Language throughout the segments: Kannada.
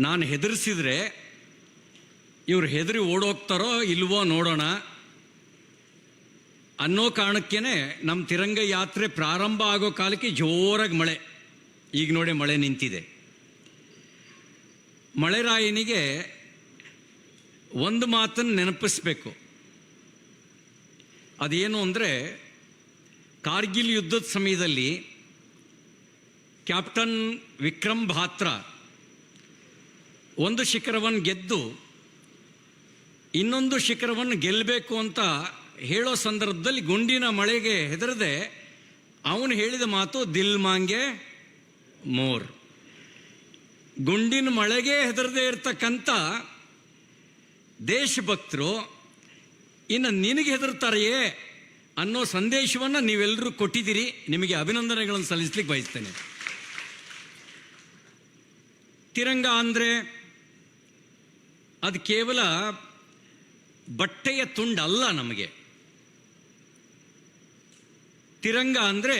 ನಾನು ಹೆದರಿಸಿದ್ರೆ ಇವ್ರು ಹೆದರಿ ಓಡೋಗ್ತಾರೋ ಇಲ್ವೋ ನೋಡೋಣ ಅನ್ನೋ ಕಾರಣಕ್ಕೇ ನಮ್ಮ ತಿರಂಗ ಯಾತ್ರೆ ಪ್ರಾರಂಭ ಆಗೋ ಕಾಲಕ್ಕೆ ಜೋರಾಗಿ ಮಳೆ. ಈಗ ನೋಡಿ ಮಳೆ ನಿಂತಿದೆ. ಮಳೆರಾಯನಿಗೆ ಒಂದು ಮಾತನ್ನು ನೆನಪಿಸ್ಬೇಕು. ಅದೇನು ಅಂದರೆ, ಕಾರ್ಗಿಲ್ ಯುದ್ಧದ ಸಮಯದಲ್ಲಿ ಕ್ಯಾಪ್ಟನ್ ವಿಕ್ರಮ್ ಬಾತ್ರ ಒಂದು ಶಿಖರವನ್ನು ಗೆದ್ದು ಇನ್ನೊಂದು ಶಿಖರವನ್ನು ಗೆಲ್ಲಬೇಕು ಅಂತ ಹೇಳೋ ಸಂದರ್ಭದಲ್ಲಿ ಗುಂಡಿನ ಮಳೆಗೆ ಹೆದರದೆ ಅವನು ಹೇಳಿದ ಮಾತು ದಿಲ್ ಮಾಂಗೆ ಮೋರ್. ಗುಂಡಿನ ಮಳೆಗೆ ಹೆದರದೆ ಇರ್ತಕ್ಕಂಥ ದೇಶಭಕ್ತರು ಇನ್ನು ನಿನಗೆ ಹೆದರ್ತಾರೆಯೇ ಅನ್ನೋ ಸಂದೇಶವನ್ನು ನೀವೆಲ್ಲರೂ ಕೊಟ್ಟಿದ್ದೀರಿ. ನಿಮಗೆ ಅಭಿನಂದನೆಗಳನ್ನು ಸಲ್ಲಿಸ್ಲಿಕ್ಕೆ ಬಯಸ್ತೇನೆ. ತಿರಂಗ ಅಂದರೆ ಅದು ಕೇವಲ ಬಟ್ಟೆಯ ತುಂಡಲ್ಲ. ನಮಗೆ ತಿರಂಗ ಅಂದರೆ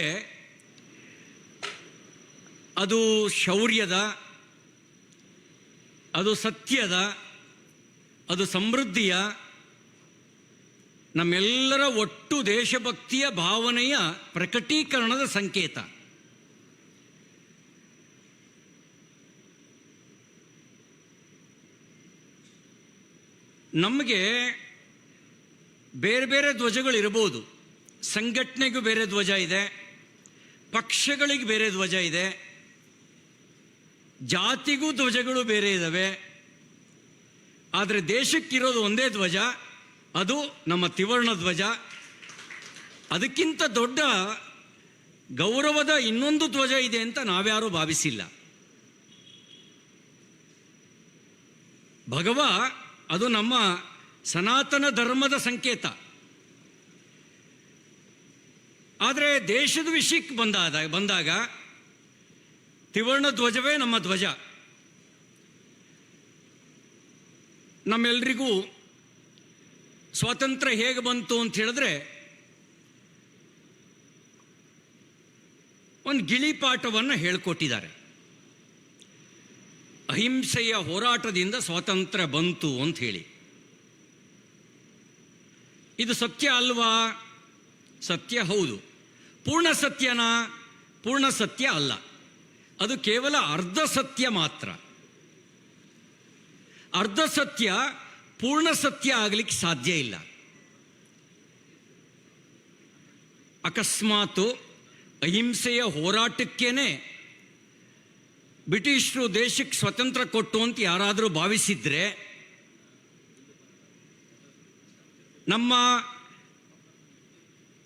ಅದು ಶೌರ್ಯದ, ಅದು ಸತ್ಯದ, ಅದು ಸಮೃದ್ಧಿಯ, ನಮ್ಮೆಲ್ಲರ ಒಟ್ಟು ದೇಶಭಕ್ತಿಯ ಭಾವನೆಯ ಪ್ರಕಟೀಕರಣದ ಸಂಕೇತ. ನಮಗೆ ಬೇರೆ ಬೇರೆ ಧ್ವಜಗಳಿರ್ಬೋದು. ಸಂಘಟನೆಗೂ ಬೇರೆ ಧ್ವಜ ಇದೆ, ಪಕ್ಷಗಳಿಗೆ ಬೇರೆ ಧ್ವಜ ಇದೆ, ಜಾತಿಗೂ ಧ್ವಜಗಳು ಬೇರೆ ಇದ್ದಾವೆ. ಆದರೆ ದೇಶಕ್ಕಿರೋದು ಒಂದೇ ಧ್ವಜ, ಅದು ನಮ್ಮ ತ್ರಿವರ್ಣ ಧ್ವಜ. ಅದಕ್ಕಿಂತ ದೊಡ್ಡ ಗೌರವದ ಇನ್ನೊಂದು ಧ್ವಜ ಇದೆ ಅಂತ ನಾವ್ಯಾರೂ ಭಾವಿಸಿಲ್ಲ. ಭಗವ ಅದು ನಮ್ಮ ಸನಾತನ ಧರ್ಮದ ಸಂಕೇತ. ಆದರೆ ದೇಶದ ವಿಷಯಕ್ಕೆ ಬಂದಾಗ ತ್ರಿವರ್ಣ ಧ್ವಜವೇ ನಮ್ಮ ಧ್ವಜ. ನಮ್ಮೆಲ್ಲರಿಗೂ ಸ್ವಾತಂತ್ರ್ಯ ಹೇಗೆ ಬಂತು ಅಂತ ಹೇಳಿದ್ರೆ, ಒಂದು ಗಿಳಿಪಾಠವನ್ನು ಹೇಳಿಕೊಟ್ಟಿದ್ದಾರೆ. ಅಹಿಂಸೆಯ ಹೋರಾಟದಿಂದ ಸ್ವಾತಂತ್ರ್ಯ ಬಂತು ಅಂತ ಹೇಳಿ. ಇದು ಸತ್ಯ ಅಲ್ವಾ? ಸತ್ಯ ಹೌದು. ಪೂರ್ಣ ಸತ್ಯನಾ? ಪೂರ್ಣ ಸತ್ಯ ಅಲ್ಲ. ಅದು ಕೇವಲ ಅರ್ಧ ಸತ್ಯ ಮಾತ್ರ. ಅರ್ಧ ಸತ್ಯ ಪೂರ್ಣ ಸತ್ಯ ಆಗಲಿಕ್ಕೆ ಸಾಧ್ಯ ಇಲ್ಲ. ಅಕಸ್ಮಾತ್ ಅಹಿಂಸೆಯ ಹೋರಾಟಕ್ಕೇನೆ ಬ್ರಿಟಿಷರು ದೇಶಕ್ಕೆ ಸ್ವತಂತ್ರ ಕೊಟ್ಟು ಅಂತ ಯಾರಾದರೂ ಭಾವಿಸಿದ್ರೆ, ನಮ್ಮ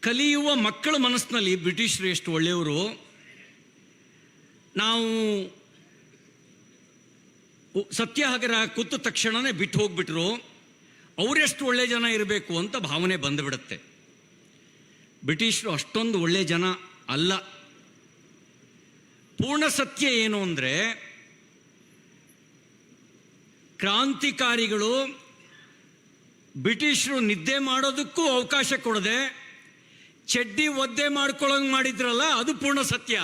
ಕಲಿಯುವ ಮಕ್ಕಳ ಮನಸ್ಸಿನಲ್ಲಿ ಬ್ರಿಟಿಷರು ಎಷ್ಟು ಒಳ್ಳೆಯವರು, ನಾವು ಸತ್ಯಾಗ್ರಹ ಕೂತ ತಕ್ಷಣವೇ ಬಿಟ್ಟು ಹೋಗ್ಬಿಟ್ರು, ಅವರೆಷ್ಟು ಒಳ್ಳೆ ಜನ ಇರಬೇಕು ಅಂತ ಭಾವನೆ ಬಂದುಬಿಡುತ್ತೆ. ಬ್ರಿಟಿಷರು ಅಷ್ಟೊಂದು ಒಳ್ಳೆ ಜನ ಅಲ್ಲ. ಪೂರ್ಣ ಸತ್ಯ ಏನು ಅಂದರೆ, ಕ್ರಾಂತಿಕಾರಿಗಳು ಬ್ರಿಟಿಷರು ನಿದ್ದೆ ಮಾಡೋದಕ್ಕೂ ಅವಕಾಶ ಕೊಡದೆ ಚಡ್ಡಿ ಒದ್ದೆ ಮಾಡ್ಕೊಳ್ಳೋಂಗೆ ಮಾಡಿದ್ರಲ್ಲ, ಅದು ಪೂರ್ಣ ಸತ್ಯ.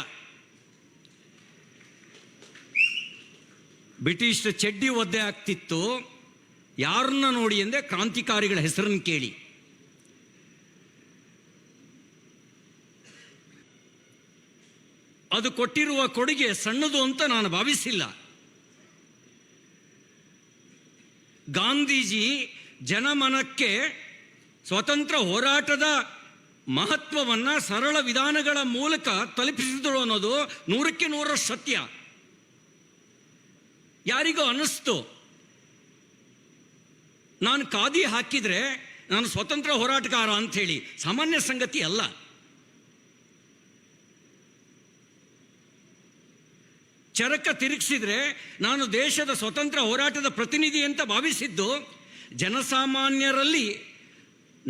ಬ್ರಿಟಿಷರ ಚಡ್ಡಿ ಒದ್ದೆ ಆಗ್ತಿತ್ತು. ಯಾರನ್ನ ನೋಡಿ ಅಂದರೆ ಕ್ರಾಂತಿಕಾರಿಗಳ ಹೆಸರನ್ನು ಕೇಳಿ. ಅದು ಕೊಟ್ಟಿರುವ ಕೊಡುಗೆ ಸಣ್ಣದು ಅಂತ ನಾನು ಭಾವಿಸಿಲ್ಲ. ಗಾಂಧೀಜಿ ಜನಮನಕ್ಕೆ ಸ್ವಾತಂತ್ರ್ಯ ಹೋರಾಟದ ಮಹತ್ವವನ್ನು ಸರಳ ವಿಧಾನಗಳ ಮೂಲಕ ತಲುಪಿಸಿದರು ಅನ್ನೋದು 100ಕ್ಕೆ 100 ಸತ್ಯ. ಯಾರಿಗೋ ಅನ್ನಿಸ್ತು, ನಾನು ಖಾದಿ ಹಾಕಿದರೆ ನಾನು ಸ್ವತಂತ್ರ ಹೋರಾಟಗಾರ ಅಂಥೇಳಿ. ಸಾಮಾನ್ಯ ಸಂಗತಿ ಅಲ್ಲ. ಚರಕ ತಿರುಗಿಸಿದ್ರೆ ನಾನು ದೇಶದ ಸ್ವತಂತ್ರ ಹೋರಾಟದ ಪ್ರತಿನಿಧಿ ಅಂತ ಭಾವಿಸಿದ್ದು ಜನಸಾಮಾನ್ಯರಲ್ಲಿ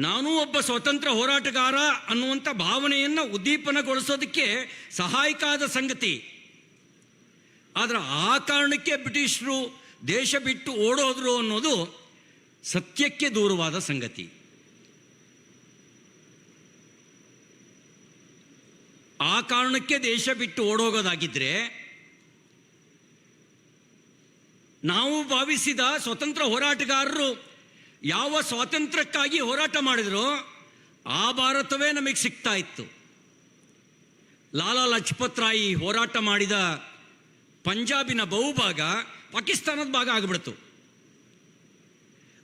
ನಾನೂ ಒಬ್ಬ ಸ್ವತಂತ್ರ ಹೋರಾಟಗಾರ ಅನ್ನುವಂಥ ಭಾವನೆಯನ್ನು ಉದ್ದೀಪನಗೊಳಿಸೋದಕ್ಕೆ ಸಹಾಯಕ ಆದ ಸಂಗತಿ. ಆದರೆ ಆ ಕಾರಣಕ್ಕೆ ಬ್ರಿಟಿಷರು ದೇಶ ಬಿಟ್ಟು ಓಡೋದ್ರು ಅನ್ನೋದು ಸತ್ಯಕ್ಕೆ ದೂರವಾದ ಸಂಗತಿ. ಆ ಕಾರಣಕ್ಕೆ ದೇಶ ಬಿಟ್ಟು ಓಡೋಗೋದಾಗಿದ್ದರೆ ನಾವು ಭಾವಿಸಿದ ಸ್ವತಂತ್ರ ಹೋರಾಟಗಾರರು ಯಾವ ಸ್ವಾತಂತ್ರ್ಯಕ್ಕಾಗಿ ಹೋರಾಟ ಮಾಡಿದ್ರು ಆ ಭಾರತವೇ ನಮಗೆ ಸಿಗ್ತಾ ಇತ್ತು. ಲಾಲಾ ಲಜಪತ್ ರಾಯ್ ಹೋರಾಟ ಮಾಡಿದ ಪಂಜಾಬಿನ ಬಹುಭಾಗ ಪಾಕಿಸ್ತಾನದ ಭಾಗ ಆಗಿಬಿಡ್ತು.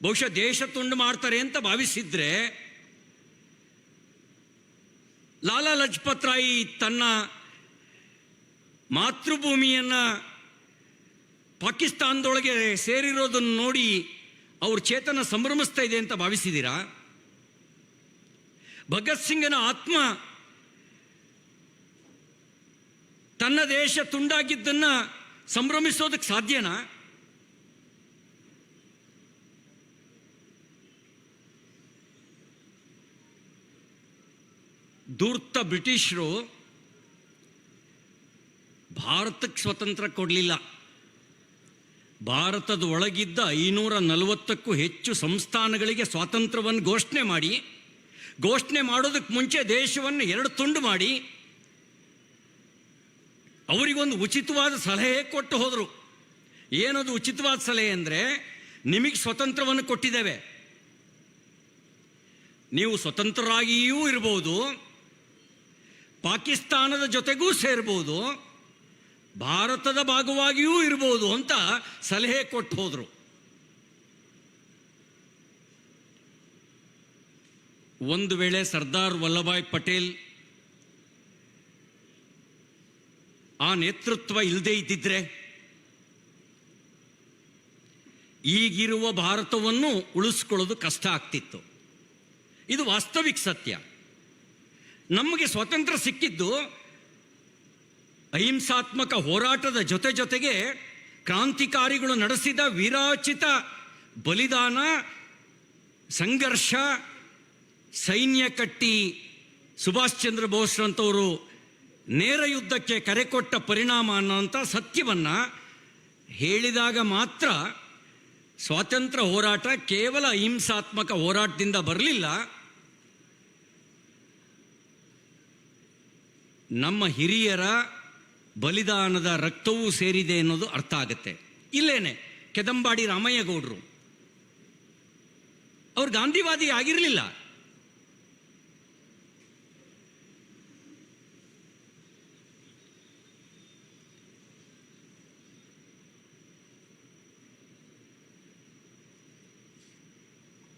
ಬಹುಶಃ ದೇಶ ತುಂಡು ಮಾಡ್ತಾರೆ ಅಂತ ಭಾವಿಸಿದ್ರೆ ಲಾಲಾ ಲಜಪತ್ ರಾಯ್ ತನ್ನ ಮಾತೃಭೂಮಿಯನ್ನು ಪಾಕಿಸ್ತಾನದೊಳಗೆ ಸೇರಿರೋದನ್ನು ನೋಡಿ ಅವ್ರ ಚೇತನ ಸಂಭ್ರಮಿಸ್ತಾ ಇದೆ ಅಂತ ಭಾವಿಸಿದ್ದೀರಾ? ಭಗತ್ ಸಿಂಗನ ಆತ್ಮ ತನ್ನ ದೇಶ ತುಂಡಾಗಿದ್ದನ್ನು ಸಂಭ್ರಮಿಸೋದಕ್ಕೆ ಸಾಧ್ಯನಾ? ಧೂರ್ತ ಬ್ರಿಟಿಷರು ಭಾರತಕ್ಕೆ ಸ್ವತಂತ್ರ ಕೊಡಲಿಲ್ಲ. ಭಾರತದ ಒಳಗಿದ್ದ 540ಕ್ಕೂ ಹೆಚ್ಚು ಸಂಸ್ಥಾನಗಳಿಗೆ ಸ್ವಾತಂತ್ರ್ಯವನ್ನು ಘೋಷಣೆ ಮಾಡೋದಕ್ಕೆ ಮುಂಚೆ ದೇಶವನ್ನು 2 ತುಂಡು ಮಾಡಿ ಅವರಿಗೊಂದು ಉಚಿತವಾದ ಸಲಹೆ ಕೊಟ್ಟು ಹೋದರು. ಏನದು ಉಚಿತವಾದ ಸಲಹೆ ಅಂದರೆ, ನಿಮಗೆ ಸ್ವತಂತ್ರವನ್ನು ಕೊಟ್ಟಿದ್ದೇವೆ, ನೀವು ಸ್ವತಂತ್ರರಾಗಿಯೂ ಇರ್ಬೋದು, ಪಾಕಿಸ್ತಾನದ ಜೊತೆಗೂ ಸೇರ್ಬೋದು, ಭಾರತದ ಭಾಗವಾಗಿಯೂ ಇರ್ಬೋದು ಅಂತ ಸಲಹೆ ಕೊಟ್ಟು ಹೋದರು. ಒಂದು ವೇಳೆ ಸರ್ದಾರ್ ವಲ್ಲಭಾಯ್ ಪಟೇಲ್ ಆ ನೇತೃತ್ವ ಇಲ್ಲದೆ ಇದ್ದಿದ್ರೆ ಈಗಿರುವ ಭಾರತವನ್ನು ಉಳಿಸ್ಕೊಳ್ಳೋದು ಕಷ್ಟ ಆಗ್ತಿತ್ತು. ಇದು ವಾಸ್ತವಿಕ ಸತ್ಯ. ನಮಗೆ ಸ್ವಾತಂತ್ರ್ಯ ಸಿಕ್ಕಿದ್ದು ಅಹಿಂಸಾತ್ಮಕ ಹೋರಾಟದ ಜೊತೆಗೆ ಕ್ರಾಂತಿಕಾರಿಗಳು ನಡೆಸಿದ ವೀರೋಚಿತ ಬಲಿದಾನ, ಸಂಘರ್ಷ, ಸೈನ್ಯ ಕಟ್ಟಿ ಸುಭಾಷ್ ಚಂದ್ರ ಬೋಸ್ರಂಥವರು ನೇರ ಯುದ್ಧಕ್ಕೆ ಕರೆ ಕೊಟ್ಟ ಪರಿಣಾಮ ಅನ್ನೋಂಥ ಸತ್ಯವನ್ನು ಹೇಳಿದಾಗ ಮಾತ್ರ ಸ್ವಾತಂತ್ರ್ಯ ಹೋರಾಟ ಕೇವಲ ಅಹಿಂಸಾತ್ಮಕ ಹೋರಾಟದಿಂದ ಬರಲಿಲ್ಲ. ನಮ್ಮ ಹಿರಿಯರ ಬಲಿದಾನದ ರಕ್ತವೂ ಸೇರಿದೆ ಅನ್ನೋದು ಅರ್ಥ ಆಗುತ್ತೆ. ಇಲ್ಲೇನೆ ಕೆದಂಬಾಡಿ ರಾಮಯ್ಯಗೌಡರು ಅವರು ಗಾಂಧಿವಾದಿ ಆಗಿರಲಿಲ್ಲ.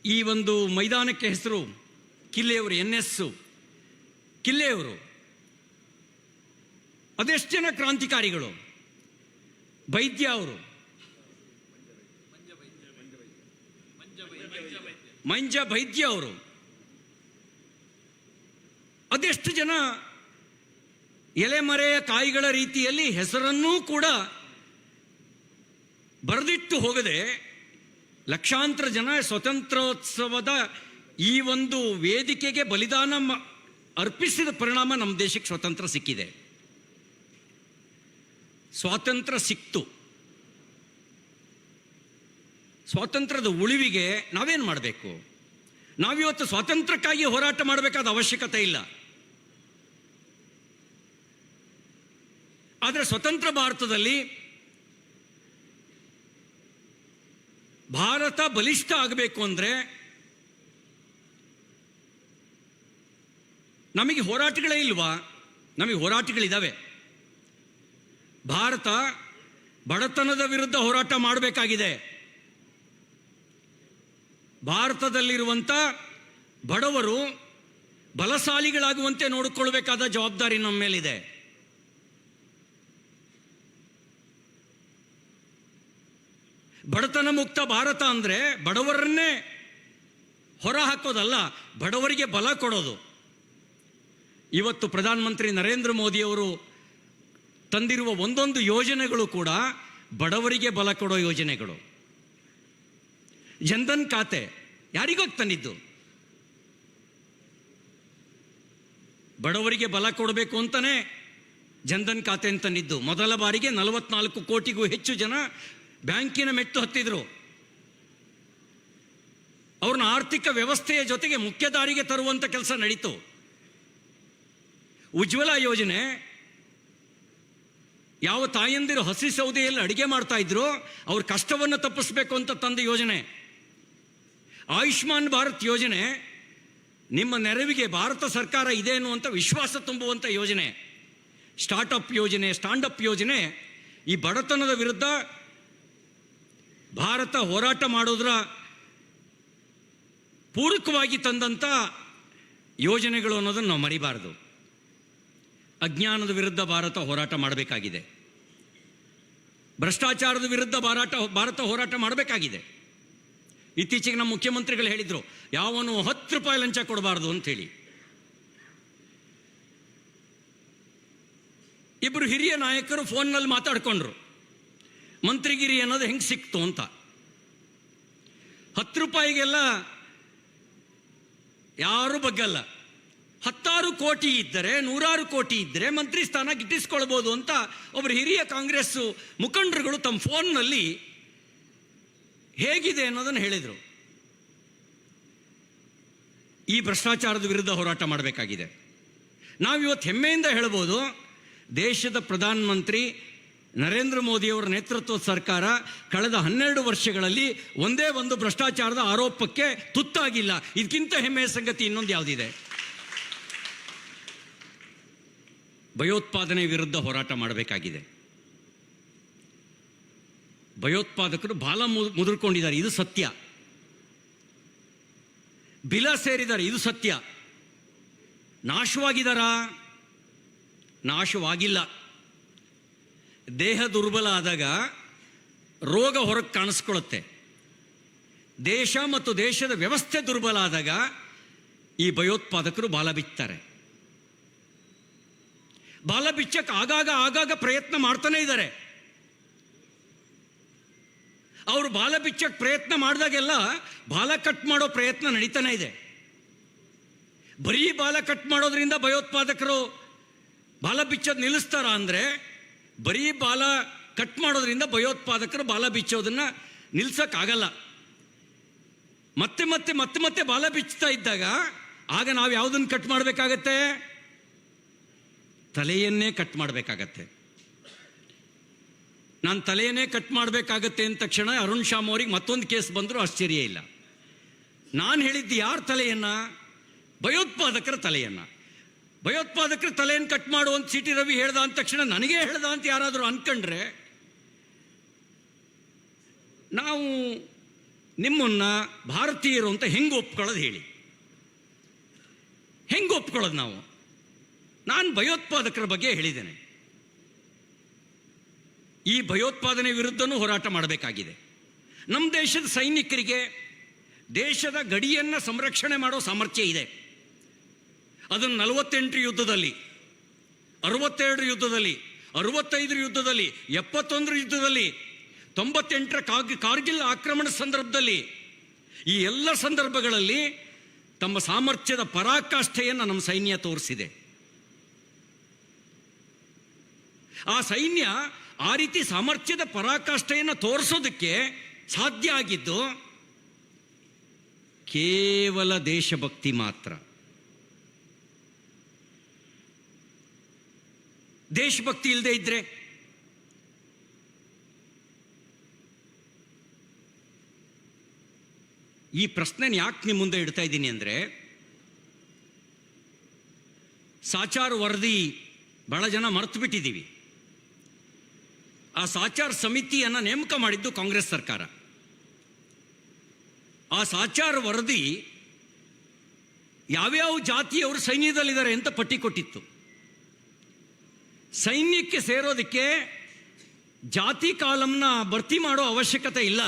ಈ ಒಂದು ಮೈದಾನಕ್ಕೆ ಹೆಸರು ಕಿಲ್ಲೆಯವರು, NS ಕಿಲ್ಲೆಯವರು. ಅದೆಷ್ಟು ಜನ ಕ್ರಾಂತಿಕಾರಿಗಳು? ವೈದ್ಯ ಅವರು, ಮಂಜ ವೈದ್ಯ ಅವರು, ಅದೆಷ್ಟು ಜನ ಎಲೆಮರೆಯ ಕಾಯಿಗಳ ರೀತಿಯಲ್ಲಿ ಹೆಸರನ್ನೂ ಕೂಡ ಬರೆದಿಟ್ಟು ಹೋಗದೆ ಲಕ್ಷಾಂತರ ಜನ ಸ್ವತಂತ್ರೋತ್ಸವದ ಈ ಒಂದು ವೇದಿಕೆಗೆ ಬಲಿದಾನ ಅರ್ಪಿಸಿದ ಪರಿಣಾಮ ನಮ್ಮ ದೇಶಕ್ಕೆ ಸ್ವಾತಂತ್ರ್ಯ ಸಿಕ್ಕಿದೆ. ಸ್ವಾತಂತ್ರ್ಯ ಸಿಕ್ತು. ಸ್ವಾತಂತ್ರ್ಯದ ಉಳಿವಿಗೆ ನಾವೇನು ಮಾಡಬೇಕು? ನಾವಿವತ್ತು ಸ್ವಾತಂತ್ರ್ಯಕ್ಕಾಗಿ ಹೋರಾಟ ಮಾಡಬೇಕಾದ ಅವಶ್ಯಕತೆ ಇಲ್ಲ. ಆದರೆ ಸ್ವತಂತ್ರ ಭಾರತದಲ್ಲಿ ಭಾರತ ಬಲಿಷ್ಠ ಆಗಬೇಕು ಅಂದರೆ ನಮಗೆ ಹೋರಾಟಗಳೇ ಇಲ್ವಾ? ನಮಗೆ ಹೋರಾಟಗಳಿದ್ದಾವೆ. ಭಾರತ ಬಡತನದ ವಿರುದ್ಧ ಹೋರಾಟ ಮಾಡಬೇಕಾಗಿದೆ. ಭಾರತದಲ್ಲಿರುವಂಥ ಬಡವರು ಬಲಶಾಲಿಗಳಾಗುವಂತೆ ನೋಡಿಕೊಳ್ಳಬೇಕಾದ ಜವಾಬ್ದಾರಿ ನಮ್ಮ ಮೇಲಿದೆ. ಬಡತನ ಮುಕ್ತ ಭಾರತ ಅಂದರೆ ಬಡವರನ್ನೇ ಹೊರ ಹಾಕೋದಲ್ಲ, ಬಡವರಿಗೆ ಬಲ ಕೊಡೋದು. ಇವತ್ತು ಪ್ರಧಾನಮಂತ್ರಿ ನರೇಂದ್ರ ಮೋದಿಯವರು ತಂದಿರುವ ಒಂದೊಂದು ಯೋಜನೆಗಳು ಕೂಡ ಬಡವರಿಗೆ ಬಲ ಕೊಡೋ ಯೋಜನೆಗಳು. ಜನ್ಧನ್ ಖಾತೆ ಯಾರಿಗೋಗಿ ತಂದಿದ್ದು? ಬಡವರಿಗೆ ಬಲ ಕೊಡಬೇಕು ಅಂತಾನೆ ಜನ್ಧನ್ ಖಾತೆ ಅಂತಂದಿದ್ದು. ಮೊದಲ ಬಾರಿಗೆ 44 ಕೋಟಿಗೂ ಹೆಚ್ಚು ಜನ ಬ್ಯಾಂಕಿನ ಮೆಟ್ಟು ಹತ್ತಿದ್ರು. ಅವ್ರನ್ನ ಆರ್ಥಿಕ ವ್ಯವಸ್ಥೆಯ ಜೊತೆಗೆ ಮುಖ್ಯ ದಾರಿಗೆ ತರುವಂಥ ಕೆಲಸ ನಡೀತು. ಉಜ್ವಲ ಯೋಜನೆ ಯಾವ ತಾಯಂದಿರು ಹಸಿ ಸೌದೆಯಲ್ಲಿ ಅಡುಗೆ ಮಾಡ್ತಾ ಇದ್ರು ಅವ್ರ ಕಷ್ಟವನ್ನು ತಪ್ಪಿಸ್ಬೇಕು ಅಂತ ತಂದ ಯೋಜನೆ. ಆಯುಷ್ಮಾನ್ ಭಾರತ್ ಯೋಜನೆ ನಿಮ್ಮ ನೆರವಿಗೆ ಭಾರತ ಸರ್ಕಾರ ಇದೆ ಅನ್ನುವಂಥ ವಿಶ್ವಾಸ ತುಂಬುವಂಥ ಯೋಜನೆ. ಸ್ಟಾರ್ಟಪ್ ಯೋಜನೆ, ಸ್ಟ್ಯಾಂಡಪ್ ಯೋಜನೆ ಈ ಬಡತನದ ವಿರುದ್ಧ ಭಾರತ ಹೋರಾಟ ಮಾಡೋದ್ರ ಪೂರಕವಾಗಿ ತಂದಂಥ ಯೋಜನೆಗಳು ಅನ್ನೋದನ್ನು ನಾವು ಮರಿಬಾರದು. ಅಜ್ಞಾನದ ವಿರುದ್ಧ ಭಾರತ ಹೋರಾಟ ಮಾಡಬೇಕಾಗಿದೆ. ಭ್ರಷ್ಟಾಚಾರದ ವಿರುದ್ಧ ಭಾರತ ಹೋರಾಟ ಮಾಡಬೇಕಾಗಿದೆ. ಇತ್ತೀಚೆಗೆ ನಮ್ಮ ಮುಖ್ಯಮಂತ್ರಿಗಳು ಹೇಳಿದರು, ಯಾವನು 10 ರೂಪಾಯಿ ಲಂಚ ಕೊಡಬಾರ್ದು ಅಂಥೇಳಿ. ಇಬ್ಬರು ಹಿರಿಯ ನಾಯಕರು ಫೋನ್ನಲ್ಲಿ ಮಾತಾಡ್ಕೊಂಡ್ರು, ಮಂತ್ರಿಗಿರಿ ಅನ್ನೋದು ಹೆಂಗೆ ಸಿಕ್ತು ಅಂತ. 10 ರೂಪಾಯಿಗೆಲ್ಲ ಯಾರೂ ಬಗ್ಗಲ್ಲ. 10 ಕೋಟಿ ಇದ್ದರೆ, 100 ಕೋಟಿ ಇದ್ದರೆ ಮಂತ್ರಿ ಸ್ಥಾನ ಗಿಟ್ಟಿಸ್ಕೊಳ್ಬೋದು ಅಂತ ಒಬ್ಬರು ಹಿರಿಯ ಕಾಂಗ್ರೆಸ್ ಮುಖಂಡರುಗಳು ತಮ್ಮ ಫೋನ್ನಲ್ಲಿ ಹೇಗಿದೆ ಅನ್ನೋದನ್ನು ಹೇಳಿದರು. ಈ ಭ್ರಷ್ಟಾಚಾರದ ವಿರುದ್ಧ ಹೋರಾಟ ಮಾಡಬೇಕಾಗಿದೆ. ನಾವಿವತ್ತು ಹೆಮ್ಮೆಯಿಂದ ಹೇಳ್ಬೋದು, ದೇಶದ ಪ್ರಧಾನಮಂತ್ರಿ ನರೇಂದ್ರ ಮೋದಿಯವರ ನೇತೃತ್ವದ ಸರ್ಕಾರ ಕಳೆದ 12 ವರ್ಷಗಳಲ್ಲಿ ಒಂದೇ ಒಂದು ಭ್ರಷ್ಟಾಚಾರದ ಆರೋಪಕ್ಕೆ ತುತ್ತಾಗಿಲ್ಲ. ಇದಕ್ಕಿಂತ ಹೆಮ್ಮೆಯ ಸಂಗತಿ ಇನ್ನೊಂದು ಯಾವುದಿದೆ? ಭಯೋತ್ಪಾದನೆ ವಿರುದ್ಧ ಹೋರಾಟ ಮಾಡಬೇಕಾಗಿದೆ. ಭಯೋತ್ಪಾದಕರು ಬಾಲ ಮುದುರ್ಕೊಂಡಿದ್ದಾರೆ, ಇದು ಸತ್ಯ. ಬಿಲ ಸೇರಿದ್ದಾರೆ, ಇದು ಸತ್ಯ. ನಾಶವಾಗಿದ್ದಾರಾ? ನಾಶವಾಗಿಲ್ಲ. ದೇಹ ದುರ್ಬಲ ಆದಾಗ ರೋಗ ಹೊರಗೆ ಕಾಣಿಸ್ಕೊಳ್ಳುತ್ತೆ. ದೇಶ ಮತ್ತು ದೇಶದ ವ್ಯವಸ್ಥೆ ದುರ್ಬಲ ಆದಾಗ ಈ ಭಯೋತ್ಪಾದಕರು ಬಾಲ ಬಿಚ್ತಾರೆ. ಬಾಲ ಬಿಚ್ಚಕ್ಕೆ ಆಗಾಗ ಪ್ರಯತ್ನ ಮಾಡ್ತಾನೆ ಇದ್ದಾರೆ. ಅವರು ಬಾಲ ಬಿಚ್ಚಕ್ಕೆ ಪ್ರಯತ್ನ ಮಾಡಿದಾಗೆಲ್ಲ ಬಾಲ ಕಟ್ ಮಾಡೋ ಪ್ರಯತ್ನ ನಡೀತಾನೆ ಇದೆ. ಬರೀ ಬಾಲ ಕಟ್ ಮಾಡೋದ್ರಿಂದ ಭಯೋತ್ಪಾದಕರು ಬಾಲ ಬಿಚ್ಚೋದು ನಿಲ್ಲಿಸ್ತಾರ ಅಂದರೆ, ಬರೀ ಬಾಲ ಕಟ್ ಮಾಡೋದ್ರಿಂದ ಭಯೋತ್ಪಾದಕರು ಬಾಲ ಬಿಚ್ಚೋದನ್ನ ನಿಲ್ಸಕ್ಕಾಗಲ್ಲ. ಮತ್ತೆ ಬಾಲ ಬಿಚ್ಚುತ್ತಾ ಇದ್ದಾಗ ಆಗ ನಾವು ಯಾವುದನ್ನು ಕಟ್ ಮಾಡಬೇಕಾಗತ್ತೆ? ತಲೆಯನ್ನೇ ಕಟ್ ಮಾಡಬೇಕಾಗತ್ತೆ. ನಾನು ತಲೆಯನ್ನೇ ಕಟ್ ಮಾಡಬೇಕಾಗತ್ತೆ ಅಂದ ತಕ್ಷಣ ಅರುಣ್ ಶಾಮ್ ಅವ್ರಿಗೆ ಮತ್ತೊಂದು ಕೇಸ್ ಬಂದರೂ ಆಶ್ಚರ್ಯ ಇಲ್ಲ. ನಾನು ಹೇಳಿದ್ದು ಯಾರ ತಲೆಯನ್ನ? ಭಯೋತ್ಪಾದಕರ ತಲೆಯನ್ನ. ಭಯೋತ್ಪಾದಕರ ತಲೆಯನ್ನು ಕಟ್ ಮಾಡುವಂತ ಸಿ ಟಿ ರವಿ ಹೇಳ್ದ ಅಂದ ತಕ್ಷಣ ನನಗೇ ಹೇಳ್ದ ಅಂತ ಯಾರಾದರೂ ಅನ್ಕೊಂಡ್ರೆ, ನಾವು ನಿಮ್ಮನ್ನ ಭಾರತೀಯರು ಅಂತ ಹೆಂಗೆ ಒಪ್ಕೊಳ್ಳೋದು ಹೇಳಿ? ಹೆಂಗೆ ಒಪ್ಕೊಳ್ಳೋದು ನಾವು? ನಾನು ಭಯೋತ್ಪಾದಕರ ಬಗ್ಗೆ ಹೇಳಿದ್ದೇನೆ. ಈ ಭಯೋತ್ಪಾದನೆ ವಿರುದ್ಧನೂ ಹೋರಾಟ ಮಾಡಬೇಕಾಗಿದೆ. ನಮ್ಮ ದೇಶದ ಸೈನಿಕರಿಗೆ ದೇಶದ ಗಡಿಯನ್ನು ಸಂರಕ್ಷಣೆ ಮಾಡೋ ಸಾಮರ್ಥ್ಯ ಇದೆ. ಅದನ್ನು 48 ಯುದ್ಧದಲ್ಲಿ, 62 ಯುದ್ಧದಲ್ಲಿ, 65 ಯುದ್ಧದಲ್ಲಿ, 71 ಯುದ್ಧದಲ್ಲಿ, 98ರ ಕಾರ್ಗಿಲ್ ಆಕ್ರಮಣ ಸಂದರ್ಭದಲ್ಲಿ, ಈ ಎಲ್ಲ ಸಂದರ್ಭಗಳಲ್ಲಿ ತಮ್ಮ ಸಾಮರ್ಥ್ಯದ ಪರಾಕಾಷ್ಠೆಯನ್ನು ನಮ್ಮ ಸೈನ್ಯ ತೋರಿಸಿದೆ. ಆ ಸೈನ್ಯ ಆ ರೀತಿ ಸಾಮರ್ಥ್ಯದ ಪರಾಕಾಷ್ಠೆಯನ್ನು ತೋರಿಸೋದಕ್ಕೆ ಸಾಧ್ಯ ಆಗಿದ್ದು ಕೇವಲ ದೇಶಭಕ್ತಿ ಮಾತ್ರ. ದೇಶಭಕ್ತಿ ಇಲ್ಲದೆ ಇದ್ರೆ ಈ ಪ್ರಶ್ನೆನ ಯಾಕೆ ನಿಮ್ಮ ಮುಂದೆ ಇಡ್ತಾ ಇದ್ದೀನಿ ಅಂದರೆ, ಸಾಚಾರ್ ವರದಿ ಬಹಳ ಜನ ಮರೆತು ಬಿಟ್ಟಿದ್ದೀವಿ. ಆ ಸಾಚಾರ್ ಸಮಿತಿಯನ್ನು ನೇಮಕ ಮಾಡಿದ್ದು ಕಾಂಗ್ರೆಸ್ ಸರ್ಕಾರ. ಆ ಸಾಚಾರ್ ವರದಿ ಯಾವ್ಯಾವ ಜಾತಿಯವರು ಸೈನ್ಯದಲ್ಲಿದ್ದಾರೆ ಅಂತ ಪಟ್ಟಿ ಕೊಟ್ಟಿತ್ತು. ಸೈನ್ಯಕ್ಕೆ ಸೇರೋದಕ್ಕೆ ಜಾತಿ ಕಾಲಂನ ಭರ್ತಿ ಮಾಡೋ ಅವಶ್ಯಕತೆ ಇಲ್ಲ.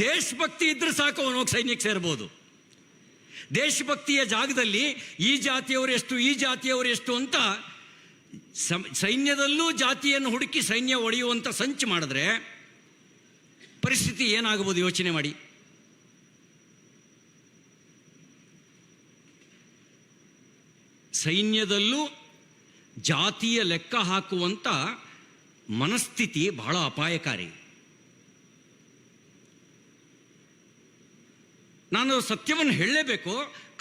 ದೇಶಭಕ್ತಿ ಇದ್ರೆ ಸಾಕು, ಅವನೋಗಿ ಸೈನ್ಯಕ್ಕೆ ಸೇರ್ಬೋದು. ದೇಶಭಕ್ತಿಯ ಜಾಗದಲ್ಲಿ ಈ ಜಾತಿಯವರು ಎಷ್ಟು, ಈ ಜಾತಿಯವರು ಎಷ್ಟು ಅಂತ ಸೈನ್ಯದಲ್ಲೂ ಜಾತಿಯನ್ನು ಹುಡುಕಿ ಸೈನ್ಯ ಒಡೆಯುವಂಥ ಸಂಚು ಮಾಡಿದ್ರೆ ಪರಿಸ್ಥಿತಿ ಏನಾಗಬಹುದು ಯೋಚನೆ ಮಾಡಿ. ಸೈನ್ಯದಲ್ಲೂ ಜಾತಿಯ ಲೆಕ್ಕ ಹಾಕುವಂಥ ಮನಸ್ಥಿತಿ ಬಹಳ ಅಪಾಯಕಾರಿ. ನಾನು ಸತ್ಯವನ್ನು ಹೇಳಲೇಬೇಕು.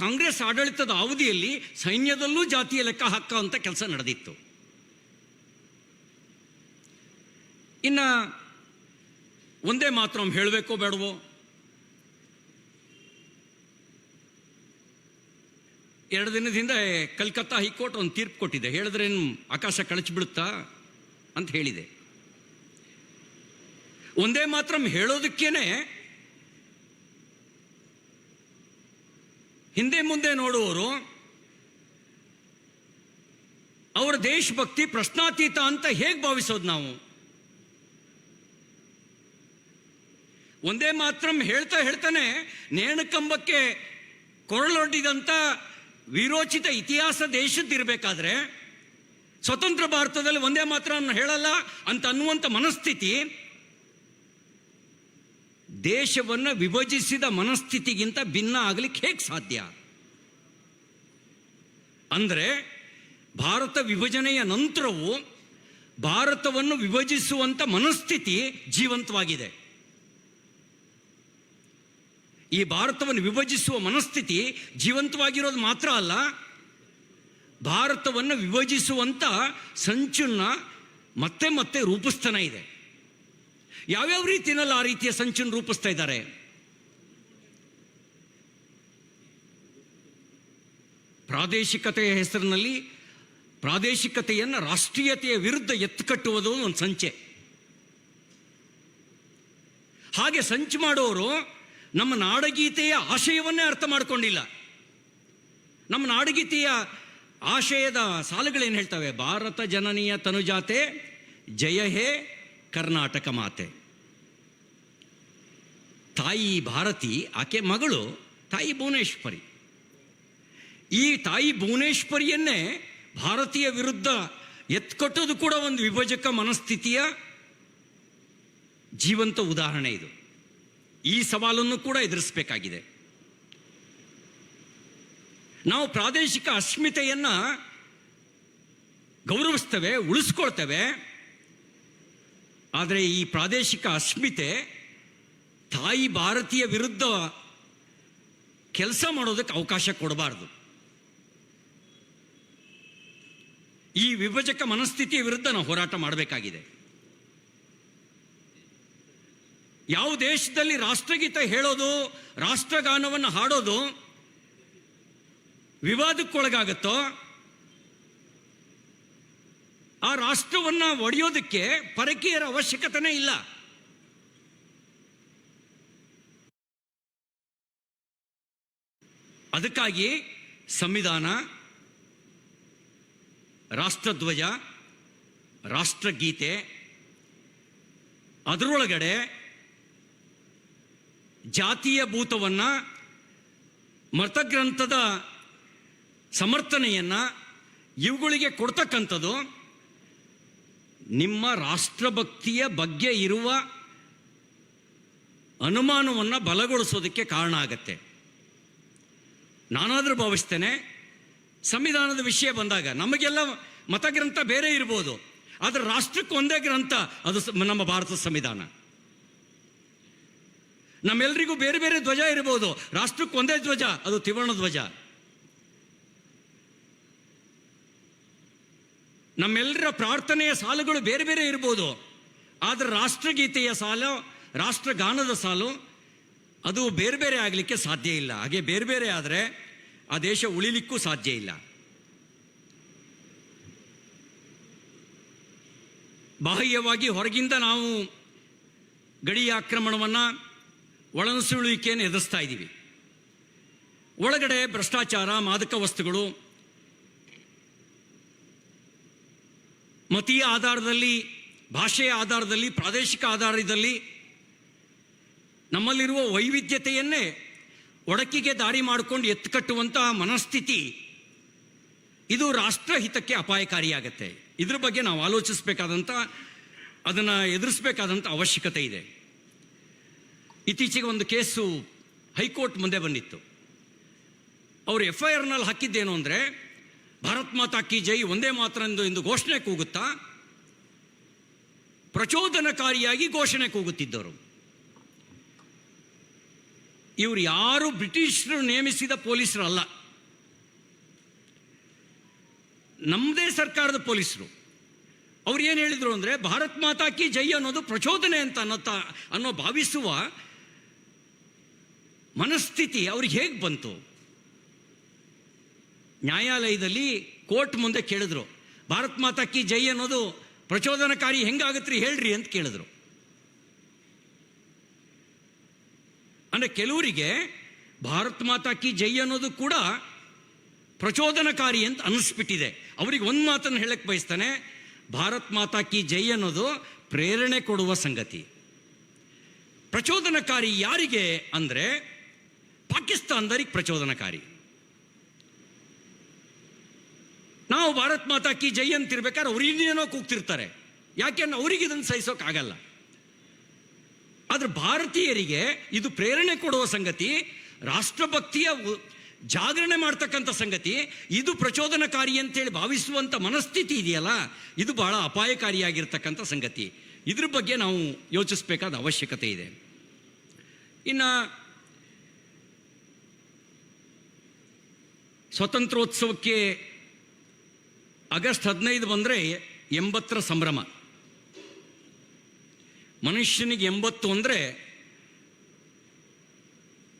ಕಾಂಗ್ರೆಸ್ ಆಡಳಿತದ ಅವಧಿಯಲ್ಲಿ ಸೈನ್ಯದಲ್ಲೂ ಜಾತಿಯ ಲೆಕ್ಕ ಹಾಕುವಂಥ ಕೆಲಸ ನಡೆದಿತ್ತು. ಇನ್ನು ಒಂದೇ ಮಾತ್ರ ಹೇಳಬೇಕೋ ಬೇಡವೋ? ಎರಡು ದಿನದ ಹಿಂದೆ ಕಲ್ಕತ್ತಾ ಹೈಕೋರ್ಟ್ ಒಂದು ತೀರ್ಪು ಕೊಟ್ಟಿದೆ. ಹೇಳಿದ್ರೇನು ಆಕಾಶ ಕಳಚಿಬಿಡುತ್ತಾ ಅಂತ ಹೇಳಿದೆ. ಒಂದೇ ಮಾತ್ರ ಹೇಳೋದಕ್ಕೇನೆ ಹಿಂದೆ ಮುಂದೆ ನೋಡುವವರು ಅವರ ದೇಶಭಕ್ತಿ ಪ್ರಶ್ನಾತೀತ ಅಂತ ಹೇಗೆ ಭಾವಿಸೋದು ನಾವು? ಒಂದೇ ಮಾತ್ರ ಹೇಳ್ತಾನೆ ನೇಣಕಂಬಕ್ಕೆ ಕೊರಳೊಡ್ಡಿದಂಥ ವೀರೋಚಿತ ಇತಿಹಾಸ ದೇಶದ್ದಿರಬೇಕಾದ್ರೆ ಸ್ವತಂತ್ರ ಭಾರತದಲ್ಲಿ ಒಂದೇ ಮಾತ್ರ ಹೇಳಲ್ಲ ಅಂತ ಅನ್ನುವಂಥ ಮನಸ್ಥಿತಿ ದೇಶವನ್ನು ವಿಭಜಿಸಿದ ಮನಸ್ಥಿತಿಗಿಂತ ಭಿನ್ನ ಆಗಲಿಕ್ಕೆ ಹೇಗೆ ಸಾಧ್ಯ? ಅಂದರೆ ಭಾರತ ವಿಭಜನೆಯ ನಂತರವೂ ಭಾರತವನ್ನು ವಿಭಜಿಸುವಂಥ ಮನಸ್ಥಿತಿ ಜೀವಂತವಾಗಿದೆ. ಈ ಭಾರತವನ್ನು ವಿಭಜಿಸುವ ಮನಸ್ಥಿತಿ ಜೀವಂತವಾಗಿರೋದು ಮಾತ್ರ ಅಲ್ಲ, ಭಾರತವನ್ನು ವಿಭಜಿಸುವಂಥ ಸಂಚನ್ನ ಮತ್ತೆ ಮತ್ತೆ ರೂಪಿಸ್ತಾನೆ ಇದೆ. ಯಾವ್ಯಾವ ರೀತಿಯಲ್ಲಿ ಆ ರೀತಿಯ ಸಂಚನ್ನು ರೂಪಿಸ್ತಾ ಇದ್ದಾರೆ? ಪ್ರಾದೇಶಿಕತೆಯ ಹೆಸರಿನಲ್ಲಿ ಪ್ರಾದೇಶಿಕತೆಯನ್ನು ರಾಷ್ಟ್ರೀಯತೆಯ ವಿರುದ್ಧ ಎತ್ತುಕಟ್ಟುವುದು ಒಂದು ಸಂಚೆ. ಹಾಗೆ ಸಂಚು ಮಾಡೋರು ನಮ್ಮ ನಾಡಗೀತೆಯ ಆಶಯವನ್ನೇ ಅರ್ಥ ಮಾಡಿಕೊಂಡಿಲ್ಲ. ನಮ್ಮ ನಾಡಗೀತೆಯ ಆಶಯದ ಸಾಲುಗಳೇನು ಹೇಳ್ತವೆ? ಭಾರತ ಜನನೀಯ ತನುಜಾತೆ ಜಯ ಹೇ ಕರ್ನಾಟಕ ಮಾತೆ. ತಾಯಿ ಭಾರತಿ, ಆಕೆ ಮಗಳು ತಾಯಿ ಭುವನೇಶ್ವರಿ. ಈ ತಾಯಿ ಭುವನೇಶ್ವರಿಯನ್ನೇ ಭಾರತೀಯ ವಿರುದ್ಧ ಎತ್ಕೊಟ್ಟೋದು ಕೂಡ ಒಂದು ವಿಭಜಕ ಮನಸ್ಥಿತಿಯ ಜೀವಂತ ಉದಾಹರಣೆ ಇದು. ಈ ಸವಾಲನ್ನು ಕೂಡ ಎದುರಿಸಬೇಕಾಗಿದೆ. ನಾವು ಪ್ರಾದೇಶಿಕ ಅಸ್ಮಿತೆಯನ್ನು ಗೌರವಿಸ್ತೇವೆ, ಉಳಿಸ್ಕೊಳ್ತೇವೆ. ಆದರೆ ಈ ಪ್ರಾದೇಶಿಕ ಅಸ್ಮಿತೆ ತಾಯಿ ಭಾರತೀಯ ವಿರುದ್ಧ ಕೆಲಸ ಮಾಡೋದಕ್ಕೆ ಅವಕಾಶ ಕೊಡಬಾರ್ದು. ಈ ವಿಭಜಕ ಮನಸ್ಥಿತಿಯ ವಿರುದ್ಧ ನಾವು ಹೋರಾಟ ಮಾಡಬೇಕಾಗಿದೆ. ಯಾವ ದೇಶದಲ್ಲಿ ರಾಷ್ಟ್ರಗೀತೆ ಹೇಳೋದು, ರಾಷ್ಟ್ರಗಾನವನ್ನು ಹಾಡೋದು ವಿವಾದಕ್ಕೊಳಗಾಗುತ್ತೋ ಆ ರಾಷ್ಟ್ರವನ್ನು ಒಡೆಯೋದಕ್ಕೆ ಪರಕೀಯರ ಅವಶ್ಯಕತೆನೇ ಇಲ್ಲ. ಅದಕ್ಕಾಗಿ ಸಂವಿಧಾನ, ರಾಷ್ಟ್ರಧ್ವಜ, ರಾಷ್ಟ್ರಗೀತೆ, ಅದರೊಳಗಡೆ ಜಾತೀಯ ಭೂತವನ್ನು, ಮತಗ್ರಂಥದ ಸಮರ್ಥನೆಯನ್ನು ಇವುಗಳಿಗೆ ಕೊಡ್ತಕ್ಕಂಥದ್ದು ನಿಮ್ಮ ರಾಷ್ಟ್ರಭಕ್ತಿಯ ಬಗ್ಗೆ ಇರುವ ಅನುಮಾನವನ್ನು ಬಲಗೊಳಿಸೋದಕ್ಕೆ ಕಾರಣ ಆಗತ್ತೆ. ನಾನಾದರೂ ಭಾವಿಸ್ತೇನೆ, ಸಂವಿಧಾನದ ವಿಷಯ ಬಂದಾಗ ನಮಗೆಲ್ಲ ಮತಗ್ರಂಥ ಬೇರೆ ಇರ್ಬೋದು, ಆದರೆ ರಾಷ್ಟ್ರಕ್ಕೆ ಒಂದೇ ಗ್ರಂಥ, ಅದು ನಮ್ಮ ಭಾರತದ ಸಂವಿಧಾನ. ನಮ್ಮೆಲ್ಲರಿಗೂ ಬೇರೆ ಬೇರೆ ಧ್ವಜ ಇರ್ಬೋದು, ರಾಷ್ಟ್ರಕ್ಕೆ ಒಂದೇ ಧ್ವಜ, ಅದು ತ್ರಿವರ್ಣ ಧ್ವಜ. ನಮ್ಮೆಲ್ಲರ ಪ್ರಾರ್ಥನೆಯ ಸಾಲುಗಳು ಬೇರೆ ಬೇರೆ ಇರ್ಬೋದು, ಆದರೆ ರಾಷ್ಟ್ರಗೀತೆಯ ಸಾಲು, ರಾಷ್ಟ್ರಗಾನದ ಸಾಲು ಅದು ಬೇರೆ ಬೇರೆ ಆಗಲಿಕ್ಕೆ ಸಾಧ್ಯ ಇಲ್ಲ. ಹಾಗೆ ಬೇರೆ ಬೇರೆ ಆದರೆ ಆ ದೇಶ ಉಳಿಲಿಕ್ಕೂ ಸಾಧ್ಯ ಇಲ್ಲ. ಬಾಹ್ಯವಾಗಿ ಹೊರಗಿಂದ ನಾವು ಗಡಿ ಆಕ್ರಮಣವನ್ನು, ಒಳನುಸುಳುವಿಕೆಯನ್ನು ಎದುರಿಸ್ತಾ ಇದ್ದೀವಿ. ಒಳಗಡೆ ಭ್ರಷ್ಟಾಚಾರ, ಮಾದಕ ವಸ್ತುಗಳು, ಮತೀಯ ಆಧಾರದಲ್ಲಿ, ಭಾಷೆಯ ಆಧಾರದಲ್ಲಿ, ಪ್ರಾದೇಶಿಕ ಆಧಾರದಲ್ಲಿ ನಮ್ಮಲ್ಲಿರುವ ವೈವಿಧ್ಯತೆಯನ್ನೇ ಒಡಕಿಗೆ ದಾರಿ ಮಾಡಿಕೊಂಡು ಎತ್ತುಕಟ್ಟುವಂತಹ ಮನಸ್ಥಿತಿ ಇದು ರಾಷ್ಟ್ರಹಿತಕ್ಕೆ ಅಪಾಯಕಾರಿಯಾಗತ್ತೆ. ಇದ್ರ ಬಗ್ಗೆ ನಾವು ಆಲೋಚಿಸಬೇಕಾದಂಥ, ಅದನ್ನು ಎದುರಿಸಬೇಕಾದಂಥ ಅವಶ್ಯಕತೆ ಇದೆ. ಇತ್ತೀಚೆಗೆ ಒಂದು ಕೇಸು ಹೈಕೋರ್ಟ್ ಮುಂದೆ ಬಂದಿತ್ತು. ಅವರು FIRನಲ್ಲಿ ಹಾಕಿದ್ದೇನು ಅಂದರೆ, ಭಾರತ್ ಮಾತಾ ಕಿ ಜೈ, ಒಂದೇ ಮಾತ್ರ ಎಂದು ಘೋಷಣೆ ಕೂಗುತ್ತಾ ಪ್ರಚೋದನಕಾರಿಯಾಗಿ ಘೋಷಣೆ ಕೂಗುತ್ತಿದ್ದರು. ಇವರು ಯಾರು ಬ್ರಿಟಿಷರು ನೇಮಿಸಿದ ಪೊಲೀಸರು ಅಲ್ಲ, ನಮ್ಮದೇ ಸರ್ಕಾರದ ಪೊಲೀಸರು. ಅವ್ರು ಏನು ಹೇಳಿದರು ಅಂದರೆ, ಭಾರತ್ ಮಾತಾ ಕಿ ಜೈ ಅನ್ನೋದು ಪ್ರಚೋದನೆ ಅಂತ ಅನ್ನೋ ಭಾವಿಸುವ ಮನಸ್ಥಿತಿ ಅವ್ರಿಗೆ ಹೇಗೆ ಬಂತು? ನ್ಯಾಯಾಲಯದಲ್ಲಿ ಕೋರ್ಟ್ ಮುಂದೆ ಕೇಳಿದ್ರು, ಭಾರತ್ ಮಾತಾ ಕಿ ಜೈ ಅನ್ನೋದು ಪ್ರಚೋದನಕಾರಿ ಹೆಂಗಾಗತ್ರಿ ಹೇಳ್ರಿ ಅಂತ ಕೇಳಿದ್ರು. ಅಂದರೆ ಕೆಲವರಿಗೆ ಭಾರತ್ ಮಾತಾ ಕಿ ಜೈ ಅನ್ನೋದು ಕೂಡ ಪ್ರಚೋದನಕಾರಿ ಅಂತ ಅನ್ನಿಸ್ಬಿಟ್ಟಿದೆ. ಅವ್ರಿಗೆ ಒಂದು ಮಾತನ್ನು ಹೇಳಕ್ಕೆ ಬಯಸ್ತಾನೆ, ಭಾರತ್ ಮಾತಾ ಕಿ ಜೈ ಅನ್ನೋದು ಪ್ರೇರಣೆ ಕೊಡುವ ಸಂಗತಿ. ಪ್ರಚೋದನಕಾರಿ ಯಾರಿಗೆ ಅಂದರೆ ಪಾಕಿಸ್ತಾನದವರಿಗೆ ಪ್ರಚೋದನಕಾರಿ. ನಾವು ಭಾರತ್ ಮಾತಾ ಕಿ ಜೈ ಅಂತಿರ್ಬೇಕಾದ್ರೆ ಅವ್ರು ಇನ್ನೇನೋ ಕೂಗ್ತಿರ್ತಾರೆ, ಯಾಕೆಂದ್ರೆ ಅವ್ರಿಗೆ ಇದನ್ನು ಸಹಿಸೋಕ್ಕಾಗಲ್ಲ. ಆದರೆ ಭಾರತೀಯರಿಗೆ ಇದು ಪ್ರೇರಣೆ ಕೊಡುವ ಸಂಗತಿ, ರಾಷ್ಟ್ರಭಕ್ತಿಯ ಜಾಗರಣೆ ಮಾಡ್ತಕ್ಕಂಥ ಸಂಗತಿ, ಇದು ಪ್ರಚೋದನಕಾರಿ ಅಂತೇಳಿ ಭಾವಿಸುವಂಥ ಮನಸ್ಥಿತಿ ಇದೆಯಲ್ಲ, ಇದು ಬಹಳ ಅಪಾಯಕಾರಿಯಾಗಿರ್ತಕ್ಕಂಥ ಸಂಗತಿ. ಇದ್ರ ಬಗ್ಗೆ ನಾವು ಯೋಚಿಸಬೇಕಾದ ಅವಶ್ಯಕತೆ ಇದೆ. ಇನ್ನು ಸ್ವಾತಂತ್ರ್ಯೋತ್ಸವಕ್ಕೆ ಆಗಸ್ಟ್ 15 ಬಂದರೆ 80ರ ಸಂಭ್ರಮ. ಮನುಷ್ಯನಿಗೆ 80 ಅಂದರೆ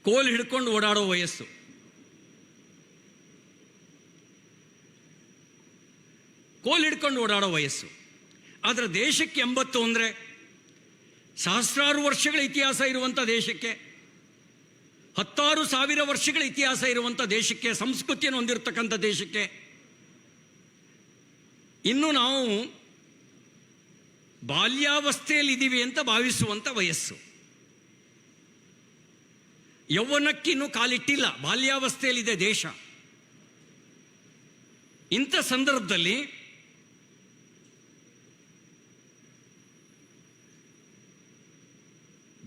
ಕೋಲ್ ಹಿಡ್ಕೊಂಡು ಓಡಾಡೋ ವಯಸ್ಸು. ಕೋಲ್ ಹಿಡ್ಕೊಂಡು ಓಡಾಡೋ ವಯಸ್ಸು. ಆದರೆ ದೇಶಕ್ಕೆ 80 ಅಂದರೆ ಸಹಸ್ರಾರು ವರ್ಷಗಳ ಇತಿಹಾಸ ಇರುವಂಥ ದೇಶಕ್ಕೆ, 10,000 ವರ್ಷಗಳ ಇತಿಹಾಸ ಇರುವಂಥ ದೇಶಕ್ಕೆ, ಸಂಸ್ಕೃತಿಯನ್ನು ಹೊಂದಿರತಕ್ಕಂಥ ದೇಶಕ್ಕೆ ಇನ್ನು ನಾವು ಬಾಲ್ಯಾವಸ್ಥೆಯಲ್ಲಿದ್ದೀವಿ ಅಂತ ಭಾವಿಸುವಂಥ ವಯಸ್ಸು. ಯೌವನಕ್ಕಿನ್ನೂ ಕಾಲಿಟ್ಟಿಲ್ಲ, ಬಾಲ್ಯಾವಸ್ಥೆಯಲ್ಲಿದೆ ದೇಶ. ಇಂಥ ಸಂದರ್ಭದಲ್ಲಿ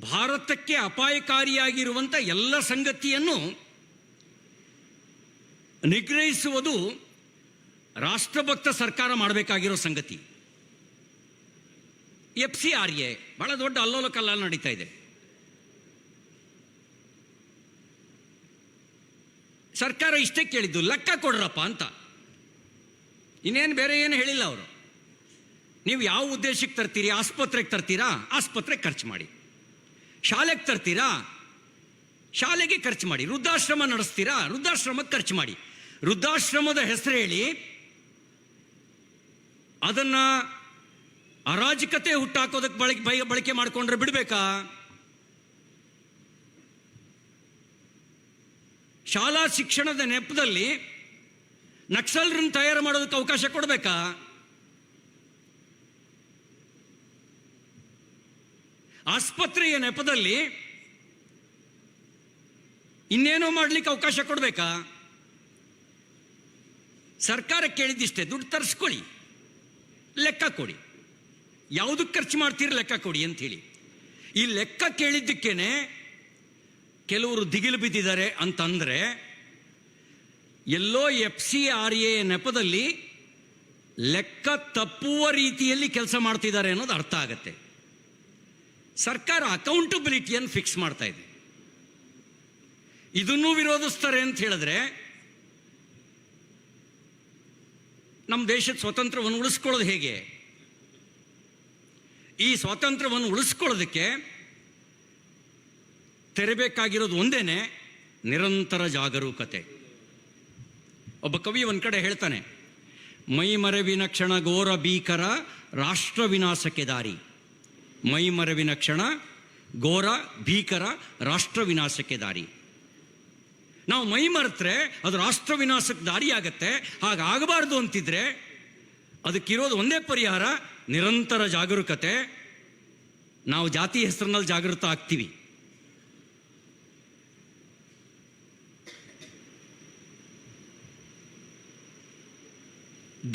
ಭಾರತಕ್ಕೆ ಅಪಾಯಕಾರಿಯಾಗಿರುವಂಥ ಎಲ್ಲ ಸಂಗತಿಯನ್ನು ನಿಗ್ರಹಿಸುವುದು ರಾಷ್ಟ್ರಭಕ್ತ ಸರ್ಕಾರ ಮಾಡಬೇಕಾಗಿರೋ ಸಂಗತಿ. FCRA ಬಹಳ ದೊಡ್ಡ ಅಲ್ಲೋಲ ಕಲ್ಲೋಲ ನಡೀತಾ ಇದೆ. ಸರ್ಕಾರ ಇಷ್ಟೇ ಕೇಳಿದ್ದು, ಲೆಕ್ಕ ಕೊಡ್ರಪ್ಪ ಅಂತ. ಇನ್ನೇನು ಬೇರೆ ಏನು ಹೇಳಿಲ್ಲ ಅವರು. ನೀವು ಯಾವ ಉದ್ದೇಶಕ್ಕೆ ತರ್ತೀರಿ? ಆಸ್ಪತ್ರೆಗೆ ತರ್ತೀರಾ, ಆಸ್ಪತ್ರೆಗೆ ಖರ್ಚು ಮಾಡಿ. ಶಾಲೆಗೆ ತರ್ತೀರಾ, ಶಾಲೆಗೆ ಖರ್ಚು ಮಾಡಿ. ವೃದ್ಧಾಶ್ರಮ ನಡೆಸ್ತೀರಾ, ವೃದ್ಧಾಶ್ರಮಕ್ಕೆ ಖರ್ಚು ಮಾಡಿ. ವೃದ್ಧಾಶ್ರಮದ ಹೆಸರು ಹೇಳಿ ಅದನ್ನು ಅರಾಜಕತೆ ಹುಟ್ಟಾಕೋದಕ್ಕೆ ಬಳಕೆ ಮಾಡಿಕೊಂಡ್ರೆ ಬಿಡಬೇಕಾ? ಶಾಲಾ ಶಿಕ್ಷಣದ ನೆಪದಲ್ಲಿ ನಕ್ಸಲರನ್ನು ತಯಾರು ಮಾಡೋದಕ್ಕೆ ಅವಕಾಶ ಕೊಡಬೇಕಾ? ಆಸ್ಪತ್ರೆಯ ನೆಪದಲ್ಲಿ ಇನ್ನೇನೋ ಮಾಡಲಿಕ್ಕೆ ಅವಕಾಶ ಕೊಡಬೇಕಾ? ಸರ್ಕಾರ ಕೇಳಿದ್ದಿಷ್ಟೇ, ದುಡ್ಡು ತರಿಸ್ಕೊಳ್ಳಿ, ಲೆಕ್ಕ ಕೊಡಿ, ಯಾವುದಕ್ಕೆ ಖರ್ಚು ಮಾಡ್ತೀರಿ ಲೆಕ್ಕ ಕೊಡಿ ಅಂಥೇಳಿ. ಈ ಲೆಕ್ಕ ಕೇಳಿದ್ದಕ್ಕೇನೆ ಕೆಲವರು ದಿಗಿಲು ಬಿದ್ದಿದ್ದಾರೆ ಅಂತಂದರೆ, ಎಲ್ಲೋ FCRA ನೆಪದಲ್ಲಿ ಲೆಕ್ಕ ತಪ್ಪುವ ರೀತಿಯಲ್ಲಿ ಕೆಲಸ ಮಾಡ್ತಿದ್ದಾರೆ ಅನ್ನೋದು ಅರ್ಥ ಆಗುತ್ತೆ. ಸರ್ಕಾರ ಅಕೌಂಟಬಿಲಿಟಿಯನ್ನು ಫಿಕ್ಸ್ ಮಾಡ್ತಾ ಇದೆ. ಇದನ್ನೂ ವಿರೋಧಿಸ್ತಾರೆ ಅಂತ ಹೇಳಿದ್ರೆ ನಮ್ಮ ದೇಶದ ಸ್ವಾತಂತ್ರ್ಯವನ್ನು ಉಳಿಸ್ಕೊಳ್ಳೋದು ಹೇಗೆ? ಈ ಸ್ವಾತಂತ್ರ್ಯವನ್ನು ಉಳಿಸ್ಕೊಳ್ಳೋದಕ್ಕೆ ತೆರಬೇಕಾಗಿರೋದು ಒಂದೇನೆ, ನಿರಂತರ ಜಾಗರೂಕತೆ. ಒಬ್ಬ ಕವಿ ಒಂದು ಕಡೆ ಹೇಳ್ತಾನೆ, ಮೈ ಮರೆವಿನ ಕ್ಷಣ ಘೋರ ಭೀಕರ ರಾಷ್ಟ್ರ ವಿನಾಶಕ್ಕೆ ದಾರಿ. ಮೈ ಮರೆವಿನ ಕ್ಷಣ ಘೋರ ಭೀಕರ ರಾಷ್ಟ್ರ ವಿನಾಶಕ್ಕೆ ದಾರಿ. ನಾವು ಮೈ ಮರೆತರೆ ಅದು ರಾಷ್ಟ್ರ ವಿನಾಶಕ್ಕೆ ದಾರಿ ಆಗತ್ತೆ. ಹಾಗಾಗಬಾರ್ದು ಅಂತಿದ್ರೆ ಅದಕ್ಕಿರೋದು ಒಂದೇ ಪರಿಹಾರ, ನಿರಂತರ ಜಾಗರೂಕತೆ. ನಾವು ಜಾತಿ ಹೆಸರಿನಲ್ಲಿ ಜಾಗೃತ ಆಗ್ತೀವಿ.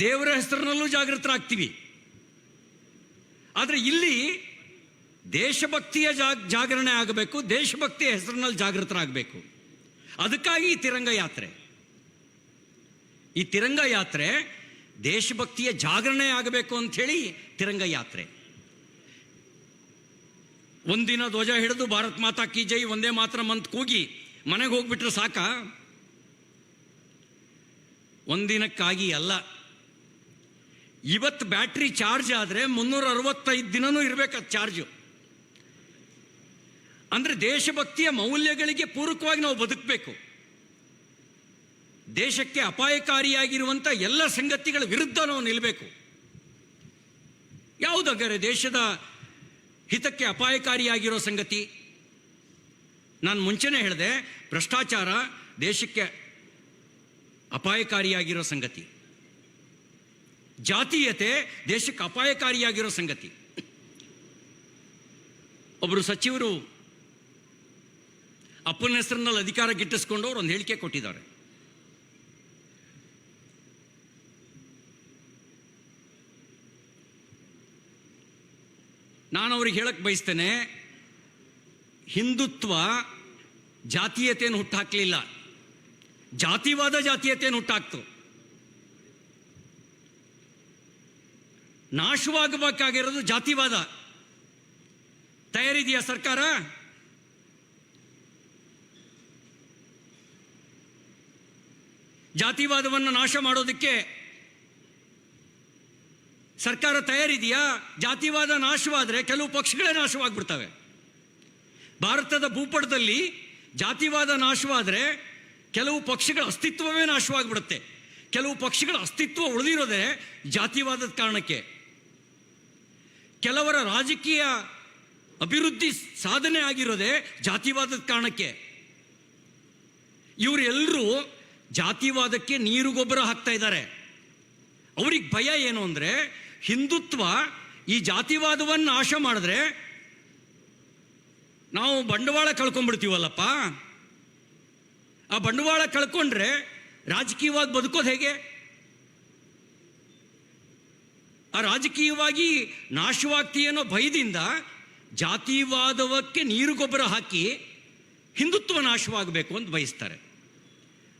ದೇವರ ಹೆಸರಿನಲ್ಲೂ ಜಾಗೃತರಾಗ್ತೀವಿ. ಆದರೆ ಇಲ್ಲಿ ದೇಶಭಕ್ತಿಯ ಜಾಗರಣೆ ಆಗಬೇಕು, ದೇಶಭಕ್ತಿಯ ಹೆಸರಿನಲ್ಲಿ ಜಾಗೃತರಾಗಬೇಕು. ಅದಕ್ಕಾಗಿ ಈ ತಿರಂಗ ಯಾತ್ರೆ. ಈ ತಿರಂಗ ಯಾತ್ರೆ ದೇಶಭಕ್ತಿಯ ಜಾಗರಣೆ ಆಗಬೇಕು ಅಂಥೇಳಿ ತಿರಂಗ ಯಾತ್ರೆ. ಒಂದಿನ ಧ್ವಜ ಹಿಡಿದು ಭಾರತ್ ಮಾತಾ ಕಿ ಜೈ ಒಂದೇ ಮಾತ್ರ ಮಂತ್ ಕೂಗಿ ಮನೆಗೆ ಹೋಗ್ಬಿಟ್ರೆ ಸಾಕ? ಒಂದಿನಕ್ಕಾಗಿ ಅಲ್ಲ. ಇವತ್ತು ಬ್ಯಾಟ್ರಿ ಚಾರ್ಜ್ ಆದರೆ 365 ದಿನನೂ ಇರಬೇಕು ಚಾರ್ಜು. ಅಂದರೆ ದೇಶಭಕ್ತಿಯ ಮೌಲ್ಯಗಳಿಗೆ ಪೂರಕವಾಗಿ ನಾವು ಬದುಕಬೇಕು. ದೇಶಕ್ಕೆ ಅಪಾಯಕಾರಿಯಾಗಿರುವಂಥ ಎಲ್ಲ ಸಂಗತಿಗಳ ವಿರುದ್ಧ ನಾವು ನಿಲ್ಲಬೇಕು. ಯಾವುದಾದರೆ ದೇಶದ ಹಿತಕ್ಕೆ ಅಪಾಯಕಾರಿಯಾಗಿರೋ ಸಂಗತಿ? ನಾನು ಮುಂಚೆನೇ ಹೇಳಿದೆ, ಭ್ರಷ್ಟಾಚಾರ ದೇಶಕ್ಕೆ ಅಪಾಯಕಾರಿಯಾಗಿರೋ ಸಂಗತಿ. ಜಾತೀಯತೆ ದೇಶಕ್ಕೆ ಅಪಾಯಕಾರಿಯಾಗಿರೋ ಸಂಗತಿ. ಒಬ್ಬರು ಸಚಿವರು ಅಪ್ಪನ ಹೆಸರಿನಲ್ಲಿ ಅಧಿಕಾರ ಗಿಟ್ಟಿಸ್ಕೊಂಡು ಅವರು ಒಂದು ಹೇಳಿಕೆ ಕೊಟ್ಟಿದ್ದಾರೆ. ನಾನು ಅವ್ರಿಗೆ ಹೇಳಕ್ಕೆ ಬಯಸ್ತೇನೆ, ಹಿಂದುತ್ವ ಜಾತೀಯತೆಯನ್ನು ಹುಟ್ಟಾಕಲಿಲ್ಲ, ಜಾತಿವಾದ ಜಾತೀಯತೆಯನ್ನು ಹುಟ್ಟಾಕ್ತು. ನಾಶವಾಗಬೇಕಾಗಿರೋದು ಜಾತಿವಾದ. ತಯಾರಿದೆಯಾ ಸರ್ಕಾರ? ಜಾತಿವಾದವನ್ನು ನಾಶ ಮಾಡೋದಕ್ಕೆ ಸರ್ಕಾರ ತಯಾರಿದೆಯಾ? ಜಾತಿವಾದ ನಾಶವಾದರೆ ಕೆಲವು ಪಕ್ಷಗಳೇ ನಾಶವಾಗ್ಬಿಡ್ತವೆ. ಭಾರತದ ಭೂಪಟದಲ್ಲಿ ಜಾತಿವಾದ ನಾಶವಾದರೆ ಕೆಲವು ಪಕ್ಷಗಳ ಅಸ್ತಿತ್ವವೇ ನಾಶವಾಗಿಬಿಡುತ್ತೆ. ಕೆಲವು ಪಕ್ಷಗಳ ಅಸ್ತಿತ್ವ ಉಳಿದಿರೋದೇ ಜಾತಿವಾದದ ಕಾರಣಕ್ಕೆ. ಕೆಲವರ ರಾಜಕೀಯ ಅಭಿವೃದ್ಧಿ ಸಾಧನೆ ಆಗಿರೋದೇ ಜಾತಿವಾದದ ಕಾರಣಕ್ಕೆ. ಇವರೆಲ್ಲರೂ ಜಾತಿವಾದಕ್ಕೆ ನೀರು ಗೊಬ್ಬರ ಹಾಕ್ತಾ ಇದ್ದಾರೆ. ಅವ್ರಿಗೆ ಭಯ ಏನು ಅಂದರೆ, ಹಿಂದುತ್ವ ಈ ಜಾತಿವಾದವನ್ನು ನಾಶ ಮಾಡಿದ್ರೆ ನಾವು ಬಂಡವಾಳ ಕಳ್ಕೊಂಡ್ಬಿಡ್ತೀವಲ್ಲಪ್ಪ. ಆ ಬಂಡವಾಳ ಕಳ್ಕೊಂಡ್ರೆ ರಾಜಕೀಯವಾಗಿ ಬದುಕೋದು ಹೇಗೆ? ಆ ರಾಜಕೀಯವಾಗಿ ನಾಶವಾಗ್ತಿ ಅನ್ನೋ ಭಯದಿಂದ ಜಾತಿವಾದವಕ್ಕೆ ನೀರು ಗೊಬ್ಬರ ಹಾಕಿ ಹಿಂದುತ್ವ ನಾಶವಾಗಬೇಕು ಅಂತ ಬಯಸ್ತಾರೆ.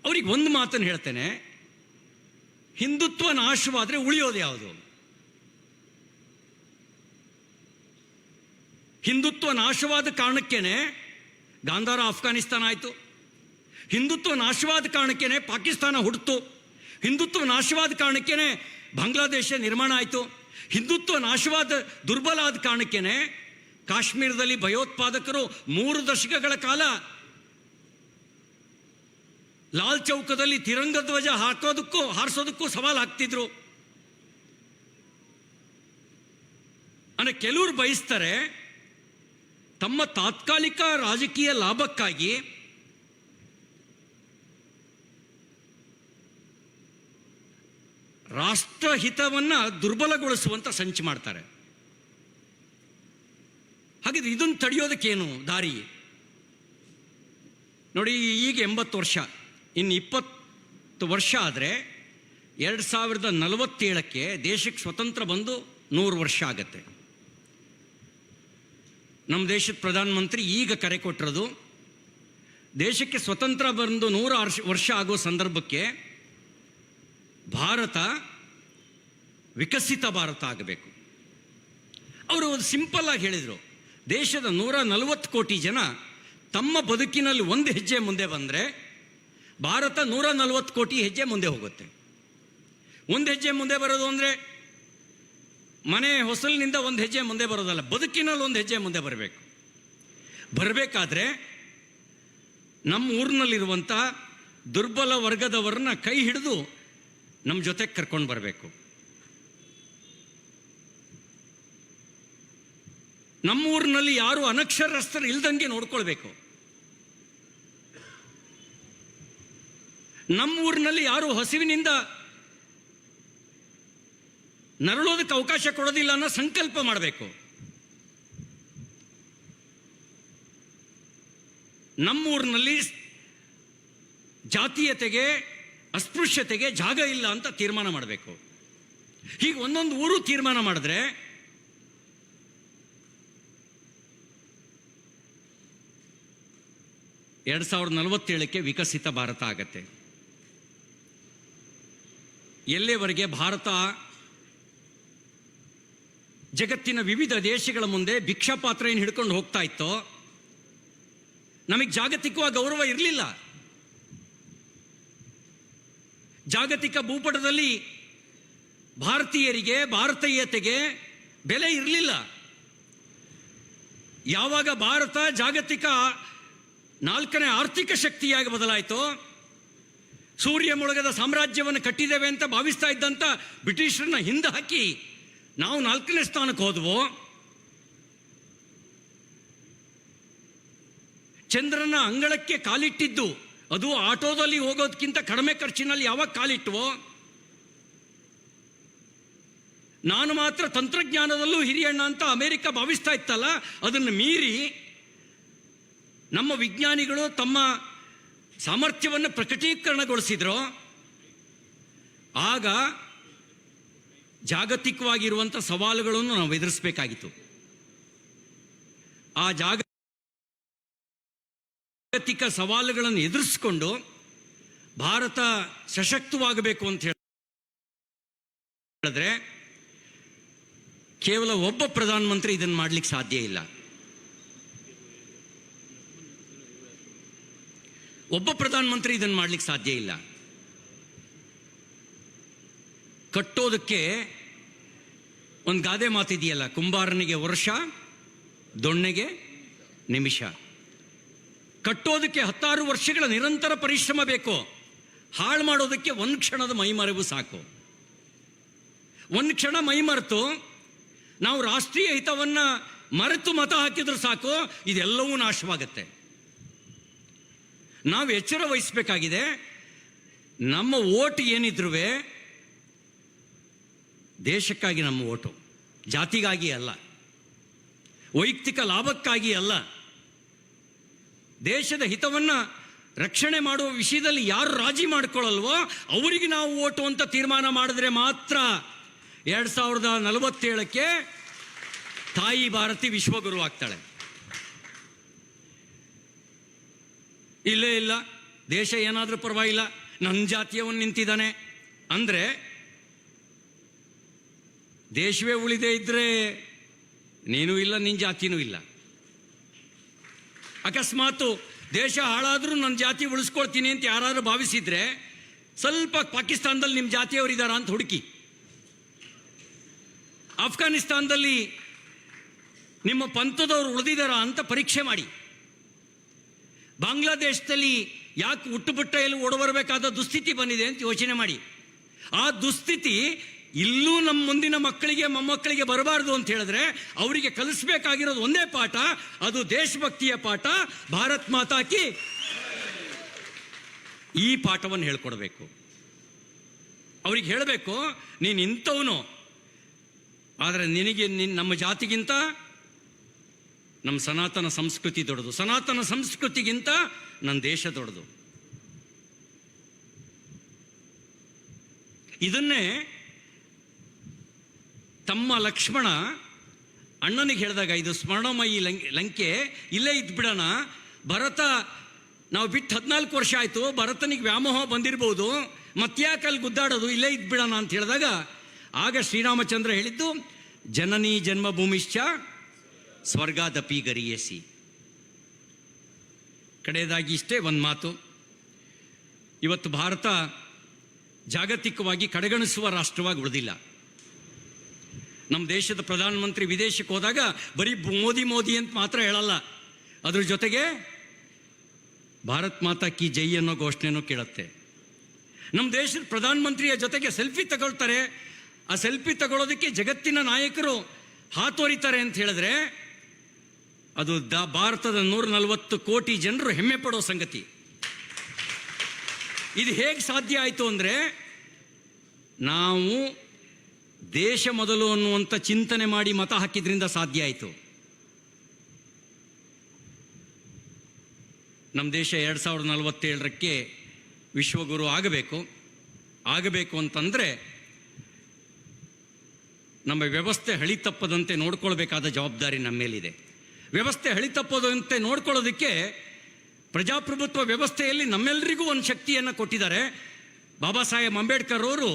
ಅವ್ರಿಗೆ ಒಂದು ಮಾತನ್ನು ಹೇಳ್ತೇನೆ, ಹಿಂದುತ್ವ ನಾಶವಾದರೆ ಉಳಿಯೋದು ಯಾವುದು? ಹಿಂದುತ್ವ ನಾಶವಾದ ಕಾರಣಕ್ಕೇನೆ ಗಾಂಧಾರ ಅಫ್ಘಾನಿಸ್ತಾನ ಆಯಿತು. ಹಿಂದುತ್ವ ನಾಶವಾದ ಕಾರಣಕ್ಕೇನೆ ಪಾಕಿಸ್ತಾನ ಹುಟ್ಟಿತು. ಹಿಂದುತ್ವ ನಾಶವಾದ ಕಾರಣಕ್ಕೇನೆ ಬಾಂಗ್ಲಾದೇಶ ನಿರ್ಮಾಣ ಆಯಿತು. ಹಿಂದುತ್ವ ನಾಶವಾದ ದುರ್ಬಲ ಆದ ಕಾರಣಕ್ಕೇನೆ ಕಾಶ್ಮೀರದಲ್ಲಿ ಭಯೋತ್ಪಾದಕರು 3 ದಶಕಗಳ ಕಾಲ ಲಾಲ್ ಚೌಕದಲ್ಲಿ ತಿರಂಗ ಧ್ವಜ ಹಾರಿಸೋದಕ್ಕೂ ಸವಾಲು ಹಾಕ್ತಿದ್ರು. ಅಂದರೆ ಕೆಲವರು ಬಯಸ್ತಾರೆ ತಮ್ಮ ತಾತ್ಕಾಲಿಕ ರಾಜಕೀಯ ಲಾಭಕ್ಕಾಗಿ ರಾಷ್ಟ್ರಹಿತವನ್ನು ದುರ್ಬಲಗೊಳಿಸುವಂತ ಸಂಚು ಮಾಡ್ತಾರೆ. ಹಾಗಿದ್ರೆ ಇದನ್ನು ತಡೆಯೋದಕ್ಕೇನು ದಾರಿ? ನೋಡಿ, ಈಗ 80 ವರ್ಷ, ಇನ್ನು 20 ವರ್ಷ ಆದರೆ 2047ಕ್ಕೆ ದೇಶಕ್ಕೆ ಸ್ವತಂತ್ರ ಬಂದು 100 ವರ್ಷ ಆಗತ್ತೆ. ನಮ್ಮ ದೇಶದ ಪ್ರಧಾನಮಂತ್ರಿ ಈಗ ಕರೆ ಕೊಟ್ಟಿರೋದು, ದೇಶಕ್ಕೆ ಸ್ವತಂತ್ರ ಬಂದು 100 ವರ್ಷ ಆಗೋ ಸಂದರ್ಭಕ್ಕೆ ಭಾರತ ವಿಕಸಿತ ಭಾರತ ಆಗಬೇಕು. ಅವರು ಒಂದು ಸಿಂಪಲ್ ಆಗಿ ಹೇಳಿದರು, ದೇಶದ 140 ಕೋಟಿ ಜನ ತಮ್ಮ ಬದುಕಿನಲ್ಲಿ ಒಂದು ಹೆಜ್ಜೆ ಮುಂದೆ ಬಂದರೆ ಭಾರತ 140 ಕೋಟಿ ಹೆಜ್ಜೆ ಮುಂದೆ ಹೋಗುತ್ತೆ. ಒಂದು ಹೆಜ್ಜೆ ಮುಂದೆ ಬರೋದು ಅಂದರೆ ಮನೆ ಹೊಸಲಿನಿಂದ ಒಂದು ಹೆಜ್ಜೆ ಮುಂದೆ ಬರೋದಲ್ಲ, ಬದುಕಿನಲ್ಲಿ ಒಂದು ಹೆಜ್ಜೆ ಮುಂದೆ ಬರಬೇಕು. ಬರಬೇಕಾದ್ರೆ ನಮ್ಮ ಊರಿನಲ್ಲಿರುವಂಥ ದುರ್ಬಲ ವರ್ಗದವರನ್ನ ಕೈ ಹಿಡಿದು ನಮ್ಮ ಜೊತೆ ಕರ್ಕೊಂಡು ಬರಬೇಕು. ನಮ್ಮ ಊರಿನಲ್ಲಿ ಯಾರು ಅನಕ್ಷರಸ್ಥರು ಇಲ್ದಂಗೆ ನೋಡ್ಕೊಳ್ಬೇಕು. ನಮ್ಮ ಊರಿನಲ್ಲಿ ಯಾರು ಹಸಿವಿನಿಂದ ನರಳೋದಕ್ಕೆ ಅವಕಾಶ ಕೊಡೋದಿಲ್ಲ ಅನ್ನೋ ಸಂಕಲ್ಪ ಮಾಡಬೇಕು. ನಮ್ಮೂರಿನಲ್ಲಿ ಜಾತೀಯತೆಗೆ ಅಸ್ಪೃಶ್ಯತೆಗೆ ಜಾಗ ಇಲ್ಲ ಅಂತ ತೀರ್ಮಾನ ಮಾಡಬೇಕು. ಹೀಗೆ ಒಂದೊಂದು ಊರು ತೀರ್ಮಾನ ಮಾಡಿದ್ರೆ ಎರಡು 2047ಕ್ಕೆ ವಿಕಸಿತ ಭಾರತ ಆಗತ್ತೆ. ಎಲ್ಲಿವರೆಗೆ ಭಾರತ ಜಗತ್ತಿನ ವಿವಿಧ ದೇಶಗಳ ಮುಂದೆ ಭಿಕ್ಷಾಪಾತ್ರೆಯನ್ನು ಹಿಡ್ಕೊಂಡು ಹೋಗ್ತಾ ಇತ್ತೋ, ನಮಗೆ ಜಾಗತಿಕವಾಗಿ ಗೌರವ ಇರಲಿಲ್ಲ. ಜಾಗತಿಕ ಭೂಪಟದಲ್ಲಿ ಭಾರತೀಯರಿಗೆ, ಭಾರತೀಯತೆಗೆ ಬೆಲೆ ಇರಲಿಲ್ಲ. ಯಾವಾಗ ಭಾರತ ಜಾಗತಿಕ 4ನೇ ಆರ್ಥಿಕ ಶಕ್ತಿಯಾಗಿ ಬದಲಾಯಿತೋ, ಸೂರ್ಯ ಮುಳುಗದ ಸಾಮ್ರಾಜ್ಯವನ್ನು ಕಟ್ಟಿದ್ದೇವೆ ಅಂತ ಭಾವಿಸ್ತಾ ಇದ್ದಂಥ ಬ್ರಿಟಿಷರನ್ನ ಹಿಂದೆ ಹಾಕಿ ನಾವು 4ನೇ ಸ್ಥಾನಕ್ಕೆ ಹೋದ್ವೋ, ಚಂದ್ರನ ಅಂಗಳಕ್ಕೆ ಕಾಲಿಟ್ಟಿದ್ದು ಅದು ಆಟೋದಲ್ಲಿ ಹೋಗೋದಕ್ಕಿಂತ ಕಡಿಮೆ ಖರ್ಚಿನಲ್ಲಿ ಯಾವಾಗ ಕಾಲಿಟ್ಟವೋ, ನಾನು ಮಾತ್ರ ತಂತ್ರಜ್ಞಾನದಲ್ಲೂ ಹಿರಿಯಣ್ಣ ಅಂತ ಅಮೆರಿಕ ಭಾವಿಸ್ತಾ ಇತ್ತಲ್ಲ, ಅದನ್ನು ಮೀರಿ ನಮ್ಮ ವಿಜ್ಞಾನಿಗಳು ತಮ್ಮ ಸಾಮರ್ಥ್ಯವನ್ನು ಪ್ರಕಟೀಕರಣಗೊಳಿಸಿದ್ರು. ಆಗ ಜಾಗತಿಕವಾಗಿರುವಂಥ ಸವಾಲುಗಳನ್ನು ನಾವು ಎದುರಿಸಬೇಕಾಗಿತ್ತು. ಆ ಜಾಗತಿಕ ಸವಾಲುಗಳನ್ನು ಎದುರಿಸಿಕೊಂಡು ಭಾರತ ಸಶಕ್ತವಾಗಬೇಕು ಅಂತ ಹೇಳಿದ್ರೆ ಕೇವಲ ಒಬ್ಬ ಪ್ರಧಾನಮಂತ್ರಿ ಇದನ್ನು ಮಾಡಲಿಕ್ಕೆ ಸಾಧ್ಯ ಇಲ್ಲ. ಒಬ್ಬ ಪ್ರಧಾನಮಂತ್ರಿ ಇದನ್ನು ಮಾಡಲಿಕ್ಕೆ ಸಾಧ್ಯ ಇಲ್ಲ. ಕಟ್ಟೋದಕ್ಕೆ ಒಂದು ಗಾದೆ ಮಾತಿದೆಯಲ್ಲ, ಕುಂಬಾರನಿಗೆ ವರ್ಷ, ದೊಣ್ಣೆಗೆ ನಿಮಿಷ. ಕಟ್ಟೋದಕ್ಕೆ 10 ವರ್ಷಗಳ ನಿರಂತರ ಪರಿಶ್ರಮ ಬೇಕು. ಹಾಳು ಮಾಡೋದಕ್ಕೆ ಒಂದು ಕ್ಷಣದ ಮೈಮರೆವು ಸಾಕು. ಒಂದು ಕ್ಷಣ ಮೈಮರೆತು ನಾವು ರಾಷ್ಟ್ರೀಯ ಹಿತವನ್ನು ಮರೆತು ಮತ ಹಾಕಿದ್ರು ಸಾಕು, ಇದೆಲ್ಲವೂ ನಾಶವಾಗತ್ತೆ. ನಾವು ಎಚ್ಚರ ವಹಿಸಬೇಕಾಗಿದೆ. ನಮ್ಮ ಓಟ್ ಏನಿದ್ರು ದೇಶಕ್ಕಾಗಿ ನಮ್ಮ ಓಟು, ಜಾತಿಗಾಗಿ ಅಲ್ಲ, ವೈಯಕ್ತಿಕ ಲಾಭಕ್ಕಾಗಿ ಅಲ್ಲ. ದೇಶದ ಹಿತವನ್ನು ರಕ್ಷಣೆ ಮಾಡುವ ವಿಷಯದಲ್ಲಿ ಯಾರು ರಾಜಿ ಮಾಡಿಕೊಳ್ಳಲ್ವೋ ಅವರಿಗೆ ನಾವು ಓಟು ಅಂತ ತೀರ್ಮಾನ ಮಾಡಿದ್ರೆ ಮಾತ್ರ 2047ಕ್ಕೆ ತಾಯಿ ಭಾರತಿ ವಿಶ್ವಗುರು ಆಗ್ತಾಳೆ. ಇಲ್ಲೇ ಇಲ್ಲ, ದೇಶ ಏನಾದರೂ ಪರವಾಗಿಲ್ಲ, ನನ್ನ ಜಾತಿಯವನು ನಿಂತಿದ್ದಾನೆ ಅಂದರೆ ದೇಶವೇ ಉಳಿದೇ ಇದ್ದರೆ ನೀನು ಇಲ್ಲ, ನಿನ್ನ ಜಾತಿನೂ ಇಲ್ಲ. ಅಕಸ್ಮಾತು ದೇಶ ಹಾಳಾದರೂ ನನ್ನ ಜಾತಿ ಉಳಿಸ್ಕೊಳ್ತೀನಿ ಅಂತ ಯಾರಾದರೂ ಭಾವಿಸಿದ್ರೆ ಸ್ವಲ್ಪ ಪಾಕಿಸ್ತಾನದಲ್ಲಿ ನಿಮ್ಮ ಜಾತಿಯವರು ಇದ್ದಾರಾ ಅಂತ ಹುಡುಕಿ, ಆಫ್ಘಾನಿಸ್ತಾನದಲ್ಲಿ ನಿಮ್ಮ ಪಂಥದವರು ಉಳಿದಿದ್ದಾರಾ ಅಂತ ಪರೀಕ್ಷೆ ಮಾಡಿ, ಬಾಂಗ್ಲಾದೇಶದಲ್ಲಿ ಯಾಕೆ ಹುಟ್ಟುಬಟ್ಟೆಯಲ್ಲಿ ಓಡಬರಬೇಕಾದ ದುಸ್ಥಿತಿ ಬಂದಿದೆ ಅಂತ ಯೋಚನೆ ಮಾಡಿ. ಆ ದುಸ್ಥಿತಿ ಇಲ್ಲೂ ನಮ್ಮ ಮುಂದಿನ ಮಕ್ಕಳಿಗೆ, ಮೊಮ್ಮಕ್ಕಳಿಗೆ ಬರಬಾರ್ದು ಅಂತ ಹೇಳಿದ್ರೆ ಅವರಿಗೆ ಕಲಿಸ್ಬೇಕಾಗಿರೋದು ಒಂದೇ ಪಾಠ, ಅದು ದೇಶಭಕ್ತಿಯ ಪಾಠ, ಭಾರತ್ ಮಾತಾ ಕಿ. ಈ ಪಾಠವನ್ನು ಹೇಳ್ಕೊಡ್ಬೇಕು. ಅವ್ರಿಗೆ ಹೇಳಬೇಕು, ನೀನು ಇಂಥವನು, ಆದರೆ ನಿನಗೆ ನಮ್ಮ ಜಾತಿಗಿಂತ ನಮ್ಮ ಸನಾತನ ಸಂಸ್ಕೃತಿ ದೊಡ್ಡದು, ಸನಾತನ ಸಂಸ್ಕೃತಿಗಿಂತ ನನ್ನ ದೇಶ ದೊಡ್ಡದು. ಇದನ್ನೇ ತಮ್ಮ ಲಕ್ಷ್ಮಣ ಅಣ್ಣನಿಗೆ ಹೇಳಿದಾಗ, ಇದು ಸ್ಮರಣಮಯಿ ಲಂಕೆ, ಇಲ್ಲೇ ಇದ್ಬಿಡೋಣ, ಭರತ ನಾವು ಬಿಟ್ಟು 14 ವರ್ಷ ಆಯಿತು, ಭರತನಿಗೆ ವ್ಯಾಮೋಹ ಬಂದಿರ್ಬೋದು, ಮತ್ತ್ಯಾಕಲ್ಲಿ ಗುದ್ದಾಡೋದು, ಇಲ್ಲೇ ಇದ್ಬಿಡೋಣ ಅಂತ ಹೇಳಿದಾಗ ಆಗ ಶ್ರೀರಾಮಚಂದ್ರ ಹೇಳಿದ್ದು, ಜನನಿ ಜನ್ಮಭೂಮಿಶ್ಚ ಸ್ವರ್ಗಾದಪಿ ಗರಿಯಸಿ. ಕಡೆಯದಾಗಿ ಇಷ್ಟೇ ಒಂದು ಮಾತು, ಇವತ್ತು ಭಾರತ ಜಾಗತಿಕವಾಗಿ ಕಡೆಗಣಿಸುವ ರಾಷ್ಟ್ರವಾಗಿ ಉಳಿದಿಲ್ಲ. ನಮ್ಮ ದೇಶದ ಪ್ರಧಾನಮಂತ್ರಿ ವಿದೇಶಕ್ಕೆ ಹೋದಾಗ ಬರೀ ಮೋದಿ ಮೋದಿ ಅಂತ ಮಾತ್ರ ಹೇಳಲ್ಲ, ಅದ್ರ ಜೊತೆಗೆ ಭಾರತ್ ಮಾತಾ ಕಿ ಜೈ ಅನ್ನೋ ಘೋಷಣೆನೂ ಕೇಳುತ್ತೆ. ನಮ್ಮ ದೇಶದ ಪ್ರಧಾನಮಂತ್ರಿಯ ಜೊತೆಗೆ ಸೆಲ್ಫಿ ತಗೊಳ್ತಾರೆ. ಆ ಸೆಲ್ಫಿ ತಗೊಳ್ಳೋದಕ್ಕೆ ಜಗತ್ತಿನ ನಾಯಕರು ಹಾತೊರಿತಾರೆ ಅಂತ ಹೇಳಿದ್ರೆ ಅದು ಭಾರತದ 140 ಕೋಟಿ ಜನರು ಹೆಮ್ಮೆ ಪಡೋ ಸಂಗತಿ. ಇದು ಹೇಗೆ ಸಾಧ್ಯ ಆಯಿತು ಅಂದರೆ, ನಾವು ದೇಶ ಮೊದಲು ಅನ್ನುವಂಥ ಚಿಂತನೆ ಮಾಡಿ ಮತ ಹಾಕಿದ್ರಿಂದ ಸಾಧ್ಯ ಆಯಿತು. ನಮ್ಮ ದೇಶ 2047ಕ್ಕೆ ವಿಶ್ವಗುರು ಆಗಬೇಕು ಅಂತಂದರೆ ನಮ್ಮ ವ್ಯವಸ್ಥೆ ಹಳಿ ತಪ್ಪದಂತೆ ನೋಡ್ಕೊಳ್ಬೇಕಾದ ಜವಾಬ್ದಾರಿ ನಮ್ಮ ಮೇಲಿದೆ. ವ್ಯವಸ್ಥೆ ಹಳಿ ತಪ್ಪದಂತೆ ನೋಡ್ಕೊಳ್ಳೋದಕ್ಕೆ ಪ್ರಜಾಪ್ರಭುತ್ವ ವ್ಯವಸ್ಥೆಯಲ್ಲಿ ನಮ್ಮೆಲ್ಲರಿಗೂ ಒಂದು ಶಕ್ತಿಯನ್ನು ಕೊಟ್ಟಿದ್ದಾರೆ. ಬಾಬಾ ಸಾಹೇಬ್ ಅಂಬೇಡ್ಕರ್ ಅವರು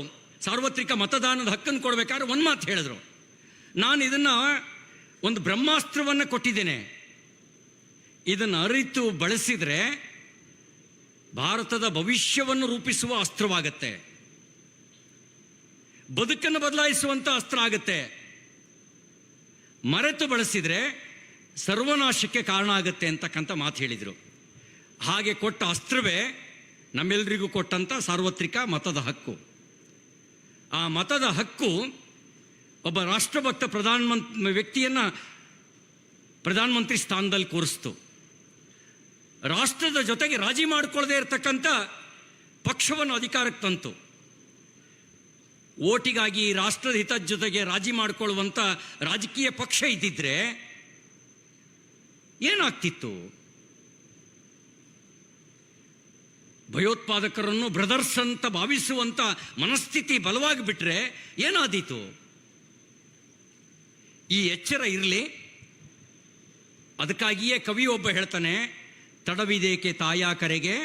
ಸಾರ್ವತ್ರಿಕ ಮತದಾನದ ಹಕ್ಕನ್ನು ಕೊಡಬೇಕಾದ್ರೆ ಒಂದು ಮಾತು ಹೇಳಿದ್ರು, ನಾನು ಇದನ್ನು ಒಂದು ಬ್ರಹ್ಮಾಸ್ತ್ರವನ್ನು ಕೊಟ್ಟಿದ್ದೇನೆ, ಇದನ್ನು ಅರಿತು ಬಳಸಿದರೆ ಭಾರತದ ಭವಿಷ್ಯವನ್ನು ರೂಪಿಸುವ ಅಸ್ತ್ರವಾಗತ್ತೆ. ಬದುಕನ್ನು ಬದಲಾಯಿಸುವಂಥ ಅಸ್ತ್ರ ಆಗುತ್ತೆ. ಮರೆತು ಬಳಸಿದರೆ ಸರ್ವನಾಶಕ್ಕೆ ಕಾರಣ ಆಗುತ್ತೆ ಅಂತಕ್ಕಂಥ ಮಾತು ಹೇಳಿದರು. ಹಾಗೆ ಕೊಟ್ಟ ಅಸ್ತ್ರವೇ ನಮ್ಮೆಲ್ಲರಿಗೂ ಕೊಟ್ಟಂಥ ಸಾರ್ವತ್ರಿಕ ಮತದ ಹಕ್ಕು. ಆ ಮತದ ಹಕ್ಕು ಒಬ್ಬ ರಾಷ್ಟ್ರಭಕ್ತ ವ್ಯಕ್ತಿಯನ್ನು ಪ್ರಧಾನಮಂತ್ರಿ ಸ್ಥಾನದಲ್ಲಿ ಕೂರಿಸ್ತು. ರಾಷ್ಟ್ರದ ಜೊತೆಗೆ ರಾಜಿ ಮಾಡಿಕೊಳ್ಳದೆ ಇರತಕ್ಕಂಥ ಪಕ್ಷವನ್ನು ಅಧಿಕಾರಕ್ಕೆ ತಂತು. ಓಟಿಗಾಗಿ ರಾಷ್ಟ್ರದ ಹಿತದ ಜೊತೆಗೆ ರಾಜಿ ಮಾಡಿಕೊಳ್ಳುವಂಥ ರಾಜಕೀಯ ಪಕ್ಷ ಇದ್ದಿದ್ರೆ ಏನಾಗ್ತಿತ್ತು? ಭಯೋತ್ಪಾದಕರನ್ನು ಬ್ರದರ್ಸ್ ಅಂತ ಭಾವಿಸುವಂಥ ಮನಸ್ಥಿತಿ ಬಲವಾಗಿ ಬಿಟ್ರೆ ಏನಾದೀತು? ಈ ಎಚ್ಚರ ಇರಲಿ. ಅದಕ್ಕಾಗಿಯೇ ಕವಿ ಒಬ್ಬ ಹೇಳ್ತಾನೆ, ತಡವಿದೇಕೆ ತಾಯ ಕರೆಗೆ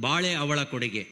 ಬಾಳೆ ಅವಳ ಕೊಡೆಗೆ.